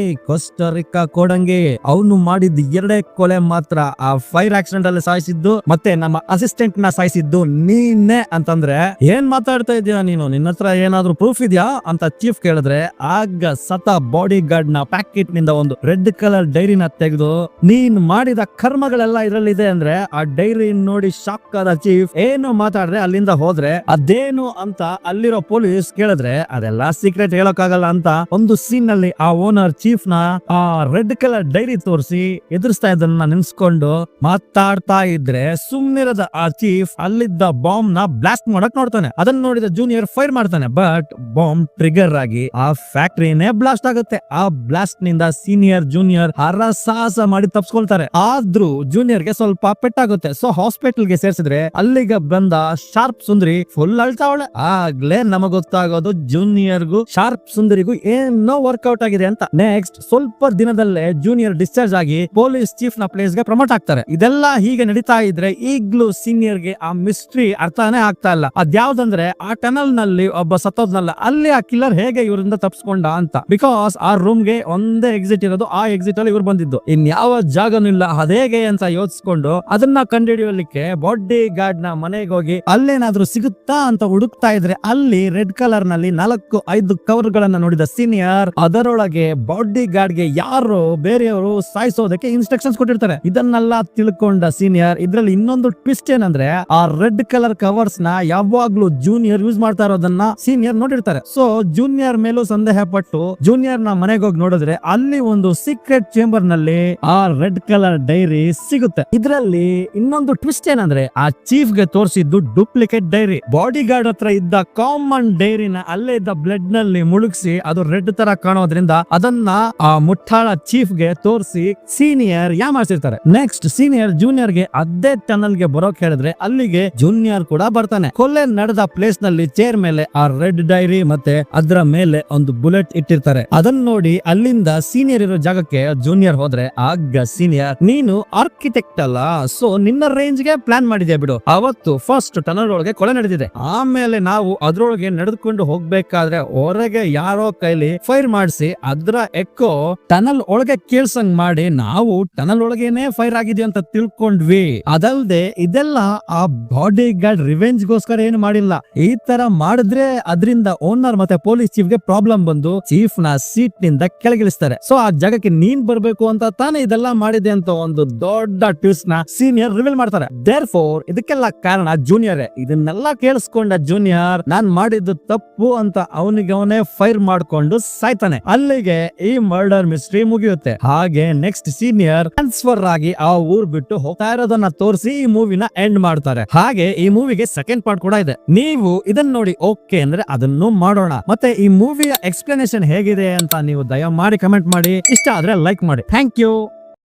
ಕೋಸ್ಟರಿಕಾ ಕೊಡಂಗೆ ಅವನು ಮಾಡಿದ 2 ಕೊಲೆ ಮಾತ್ರ ಆ ಫೈರ್ ಆಕ್ಸಿಡೆಂಟ್ ಅಲ್ಲಿ ಸಾಯಿಸಿದ್ದು ಮತ್ತೆ ನಮ್ಮ ಅಸಿಸ್ಟೆಂಟ್ ನ ಸಾಯಿಸಿದ್ದು ನೀನೆ ಅಂತಂದ್ರೆ ಏನ್ ಮಾತಾಡ್ತಾ ಇದೀಯ ನೀನು, ನಿನ್ನ ಹತ್ರ ಏನಾದ್ರೂ ಪ್ರೂಫ್ ಇದೆಯಾ ಅಂತ ಚೀಫ್ ಕೇಳಿದ್ರೆ ಆಗ ಸತ ಬಾಡಿ ಗಾರ್ಡ್ ನ ಪ್ಯಾಕೆಟ್ ನಿಂದ ಒಂದು ರೆಡ್ ಕಲರ್ ಡೈರಿನ ತೆಗೆದು ನೀನ್ ಮಾಡಿದ ಕರ್ಮಗಳೆಲ್ಲ ಇದ್ರಲ್ಲಿದೆ ಅಂದ್ರೆ ಆ ಡೈರಿ ನೋಡಿ ಶಾಕ್ ಆದ ಚೀಫ್ ಏನು ಮಾತಾಡ್ರೆ ಅಲ್ಲಿಂದ ಹೋದ್ರೆ ಅದೇನು ಅಂತ ಅಲ್ಲಿರೋ ಪೊಲೀಸ್ ಕೇಳಿದ್ರೆ ಅದೆಲ್ಲ ಸೀಕ್ರೆಟ್ ಹೇಳೋಕ್ಕಾಗಲ್ಲ ಅಂತ ಒಂದು ಸೀನ್ ನಲ್ಲಿ ಆ ಓನರ್ ಚೀಫ್ ನ ಆ ರೆಡ್ ಕಲರ್ ಡೈರಿ ತೋರಿಸಿ ಎದುರಿಸ್ತಾ ಇದ್ದನ್ನ ನೆನ್ಸ್ಕೊಂಡು ಮಾತಾಡ್ತಾ ಇದ್ರೆ ಸುಮ್ನಿರದ ಆ ಚೀಫ್ ಅಲ್ಲಿದ್ದ ಬಾಂಬ್ ನ ಬ್ಲಾಸ್ಟ್ ಮಾಡಕ್ ನೋಡ್ತಾನೆ. ಅದನ್ನ ನೋಡಿದ ಜೂನಿಯರ್ ಫೈರ್ ಮಾಡ್ತಾನೆ, ಬಟ್ ಬಾಂಬ್ ಟ್ರಿಗರ್ ಆಗಿ ಆ ಫ್ಯಾಕ್ಟರಿನೇ ಬ್ಲಾಸ್ಟ್ ಆಗುತ್ತೆ. ಆ ಬ್ಲಾಸ್ಟ್ ನಿಂದ ಸೀನಿಯರ್ ಜೂನಿಯರ್ ಹರಸಾಹಸ ಮಾಡಿ ತಪ್ಸ್ಕೊಳ್ತಾರೆ. ಆದ್ರೂ ಜೂನಿಯರ್ ಗೆ ಸ್ವಲ್ಪ ಪೆಟ್ಟಾಗುತ್ತೆ. ಸೊ ಹಾಸ್ಪಿಟಲ್ ಗೆ ಸೇರಿಸಿದ್ರೆ ಅಲ್ಲಿಗೆ ಬಂದ ಶಾರ್ಪ್ ಸುಂದರಿ ಫುಲ್ ಅಳ್ತಾವಳೆ. ಆಗ್ಲೇ ನಮಗ್ ಗೊತ್ತಾಗೋದು ಜೂನಿಯರ್ಗೂ ಶಾರ್ಪ್ ಸುಂದರಿಗೂ ಏನೋ ವರ್ಕೌಟ್ ಆಗಿದೆ ಅಂತ. ನೆಕ್ಸ್ಟ್ ಸ್ವಲ್ಪ ದಿನದಲ್ಲೇ ಜೂನಿಯರ್ ಡಿಸ್ಚಾರ್ಜ್ ಆಗಿ ಪೊಲೀಸ್ ಚೀಫ್ ನ ಪ್ಲೇಸ್ ಗೆ ಪ್ರಮೋಟ್ ಆಗ್ತಾರೆ. ಇದೆಲ್ಲ ಹೀಗೆ ನಡೀತಾ ಇದ್ರೆ ಈಗ್ಲೂ ಸೀನಿಯರ್ ಗೆ ಆ ಮಿಸ್ಟ್ರಿ ಅರ್ಥನೇ ಆಗ್ತಾ ಇಲ್ಲ. ಅದ್ಯಾವ್ದಂದ್ರೆ ಆ ಟನಲ್ ನಲ್ಲಿ ಒಬ್ಬ ಸತ್ತೋದ್ನಲ್ಲ, ಅಲ್ಲಿ ಆ ಕಿಲ್ಲರ್ ಹೇಗೆ ಇವರಿಂದ ತಪ್ಸ್ಕೊಂಡ ಅಂತ. ಬಿಕಾಸ್ ಆ ರೂಮ್ ಗೆ ಒಂದೇ ಎಕ್ಸಿಟ್ ಇರೋದು, ಆ ಎಕ್ಸಿಟ್ ಅಲ್ಲಿ ಇವ್ರು ಬಂದಿದ್ದು, ಇನ್ಯಾವ ಜಾಗನೂ ಇಲ್ಲ. ಅದೇಗೆ ಅಂತ ಯೋಚಿಸ್ಕೊಂಡು ಅದನ್ನ ಕಂಡುಹಿಡಿಯಲಿಕ್ಕೆ ಬಾಡಿ ಗಾರ್ಡ್ ನ ಮನೆಗೆ ಹೋಗಿ ಅಲ್ಲೇನಾದ್ರೂ ಸಿಗುತ್ತಾ ಅಂತ ಹುಡುಕ್ತಾ ಇದ್ರೆ ಅಲ್ಲಿ ರೆಡ್ ಕಲರ್ ನಲ್ಲಿ 4-5 ಕವರ್ ಗಳನ್ನ ನೋಡಿದ ಸೀನಿಯರ್ ಅದರೊಳಗೆ ಬಾಡಿ ಗಾರ್ಡ್ ಗೆ ಯಾರು ಬೇರೆಯವರು ಸಾಯಿಸೋದಕ್ಕೆ ಇನ್ಸ್ಟ್ರಕ್ಷನ್ಸ್ ಕೊಟ್ಟಿರ್ತಾರೆ. ಇದನ್ನೆಲ್ಲ ತಿಳ್ಕೊಂಡ ಸೀನಿಯರ್ ಇದ್ರಲ್ಲಿ ಇನ್ನೊಂದು ಟ್ವಿಸ್ಟ್ ಏನಂದ್ರೆ ಆ ರೆಡ್ ಕಲರ್ ಕವರ್ಸ್ ನ ಯಾವಾಗ್ಲೂ ಜೂನಿಯರ್ ಯೂಸ್ ಮಾಡ್ತಾ ಇರೋದನ್ನ ಸೀನಿಯರ್ ನೋಡಿರ್ತಾರೆ. ಸೊ ಜೂನಿಯರ್ ಮೇಲೂ ಸಂದೇಹ ಪಟ್ಟು ಜೂನಿಯರ್ ನ ಮನೆಗೆ ಹೋಗಿ ನೋಡಿದ್ರೆ ಅಲ್ಲಿ ಒಂದು ಸೀಕ್ರೆಟ್ ಚೇಂಬರ್ ನಲ್ಲಿ ಆ ರೆಡ್ ಕಲರ್ ಡೈರಿ ಸಿಗುತ್ತೆ. ಇದರಲ್ಲಿ ಇನ್ನೊಂದು ಟ್ವಿಸ್ಟ್ ಏನಂದ್ರೆ ಆ ಚೀಫ್ ಗೆ ತೋರಿಸಿದ್ದು ಡೂಪ್ಲಿಕೇಟ್ ಡೈರಿ. ಬಾಡಿ ಗಾರ್ಡ್ ಹತ್ರ ಇದ್ದ ಕಾಮನ್ ಡೈರಿನ ಅಲ್ಲೇ ಇದ್ದ ಬ್ಲಡ್ ನಲ್ಲಿ ಮುಳುಗಿಸಿ ಅದು ರೆಡ್ ತರ ಕಾಣೋದ್ರಿಂದ ಅದನ್ನ ಆ ಮುಟ್ಟಾಳ ಚೀಫ್ ಗೆ ತೋರಿಸಿ ಸೀನಿಯರ್ ಯಾಮಾರಿಸಿರ್ತಾರೆ. ನೆಕ್ಸ್ಟ್ ಸೀನಿಯರ್ ಜೂನಿಯರ್ ಗೆ ಅದೇ ಟನಲ್ ಗೆ ಬರೋಕ್ ಹೇಳಿದ್ರೆ ಅಲ್ಲಿಗೆ ಜೂನಿಯರ್ ಕೂಡ ಬರ್ತಾನೆ. ಕೊಲೆ ನಡೆದ ಪ್ಲೇಸ್ ನಲ್ಲಿ ಚೇರ್ ಮೇಲೆ ಆ ರೆಡ್ ಡೈರಿ ಮತ್ತೆ ಅದರ ಮೇಲೆ ಒಂದು ಬುಲೆಟ್ ಇಟ್ಟಿರ್ತಾರೆ. ಅದನ್ನ ನೋಡಿ ಅಲ್ಲಿಂದ ಸೀನಿಯರ್ ಇರೋ ಜಾಗಕ್ಕೆ ಜೂನಿಯರ್ ಹೋದ್ರೆ ಆಗ ಸೀನಿಯರ್, ನೀನು ಆರ್ಕಿಟೆಕ್ಟ್ ಅಲ್ಲ, ಸೊ ನಿನ್ನ ರೇಂಜ್ ಗೆ ಪ್ಲಾನ್ ಮಾಡಿದ್ಯಾ ಬಿಡು. ಅವತ್ತು ಫಸ್ಟ್ ಟನಲ್ ಒಳಗೆ ಕೊಲೆ ನಡೆದಿದೆ, ಆಮೇಲೆ ನಾವು ಅದ್ರೊಳಗೆ ನಡೆದುಕೊಂಡು ಹೋಗ್ಬೇಕಾದ್ರೆ ಹೊರಗೆ ಯಾರೋ ಕೈಲಿ ಫೈರ್ ಮಾಡಿಸಿ ಅದ್ರ ಎಕ್ಕೋ ಟನಲ್ ಒಳಗೆ ಕೇಳ್ಸಂಗ್ ಮಾಡಿ ನಾವು ಟನಲ್ ಒಳಗೇನೆ ಫೈರ್ ಆಗಿದೆ ಅಂತ ತಿಳ್ಕೊಂಡ್ವಿ. ಅದಲ್ದೆ ಇದೆಲ್ಲ ಆ ಬಾಡಿ ಗಾರ್ಡ್ ರಿವೆಂಜ್ ಗೋಸ್ಕರ ಏನು ಮಾಡಿಲ್ಲ. ಈ ತರ ಮಾಡಿದ್ರೆ ಅದರಿಂದ ಓನರ್ ಮತ್ತೆ ಪೊಲೀಸ್ ಚೀಫ್ ಗೆ ಪ್ರಾಬ್ಲಮ್ ಬಂದು ಚೀಫ್ ನ ಸೀಟ್ ನಿಂದ ಕೆಳಗಿಳಿಸ್ತಾರೆ. ಸೊ ಆ ಜಾಗಕ್ಕೆ ನೀನ್ ಬರ್ಬೇಕು ಅಂತ ತಾನೇ ಇದೆಲ್ಲ ಮಾಡಿದೆ ಅಂತ ಒಂದು ದೊಡ್ಡ ಟ್ವಿಸ್ಟ್ ನ ಸೀನಿಯರ್ ರಿವೀಲ್ ಮಾಡ್ತಾರೆ. ದೇರ್ಫೋರ್ ಇದಕ್ಕೆಲ್ಲ ಕಾರಣ ಜೂನಿಯರ್. ಇದನ್ನೆಲ್ಲ ಕೇಳಿಸ್ಕೊಂಡ ಜೂನಿಯರ್ ನಾನ್ ಮಾಡಿದ್ದು ತಪ್ಪು ಅಂತ ಅವನಿಗೆ ಅವನೇ ಫೈರ್ ಮಾಡ್ಕೊಂಡು ಸಾಯ್ತಾನೆ. ಅಲ್ಲಿಗೆ ಈ ಮರ್ಡರ್ ಮಿಸ್ಟ್ರಿ ಮುಗಿಯುತ್ತೆ. ಹಾಗೆ ನೆಕ್ಸ್ಟ್ ಸೀನಿಯರ್ ಟ್ರಾನ್ಸ್ಫರ್ ಆಗಿ ಆ ಊರ್ ಬಿಟ್ಟು ಹೋಗ್ತಾ ಇರೋದನ್ನ ತೋರಿಸಿ ಈ ಮೂವಿನ ಎಂಡ್ ಮಾಡ್ತಾರೆ. ಹಾಗೆ ಈ ಮೂವಿಗೆ ಸೆಕೆಂಡ್ ಪಾರ್ಟ್ ಕೂಡ ಇದೆ. ನೀವು ಇದನ್ನ ನೋಡಿ ಓಕೆ ಅಂದ್ರೆ ಅದನ್ನು ಮಾಡೋಣ. ಮತ್ತೆ ಈ ಮೂವಿಯ ಎಕ್ಸ್ಪ್ಲನೇಷನ್ ಹೇಗಿದೆ ಅಂತ ನೀವು ದಯಮಾಡಿ ಕಮೆಂಟ್ ಮಾಡಿ. ಇಷ್ಟ ಆದ್ರೆ ಲೈಕ್ ಮಾಡಿ. Thank you.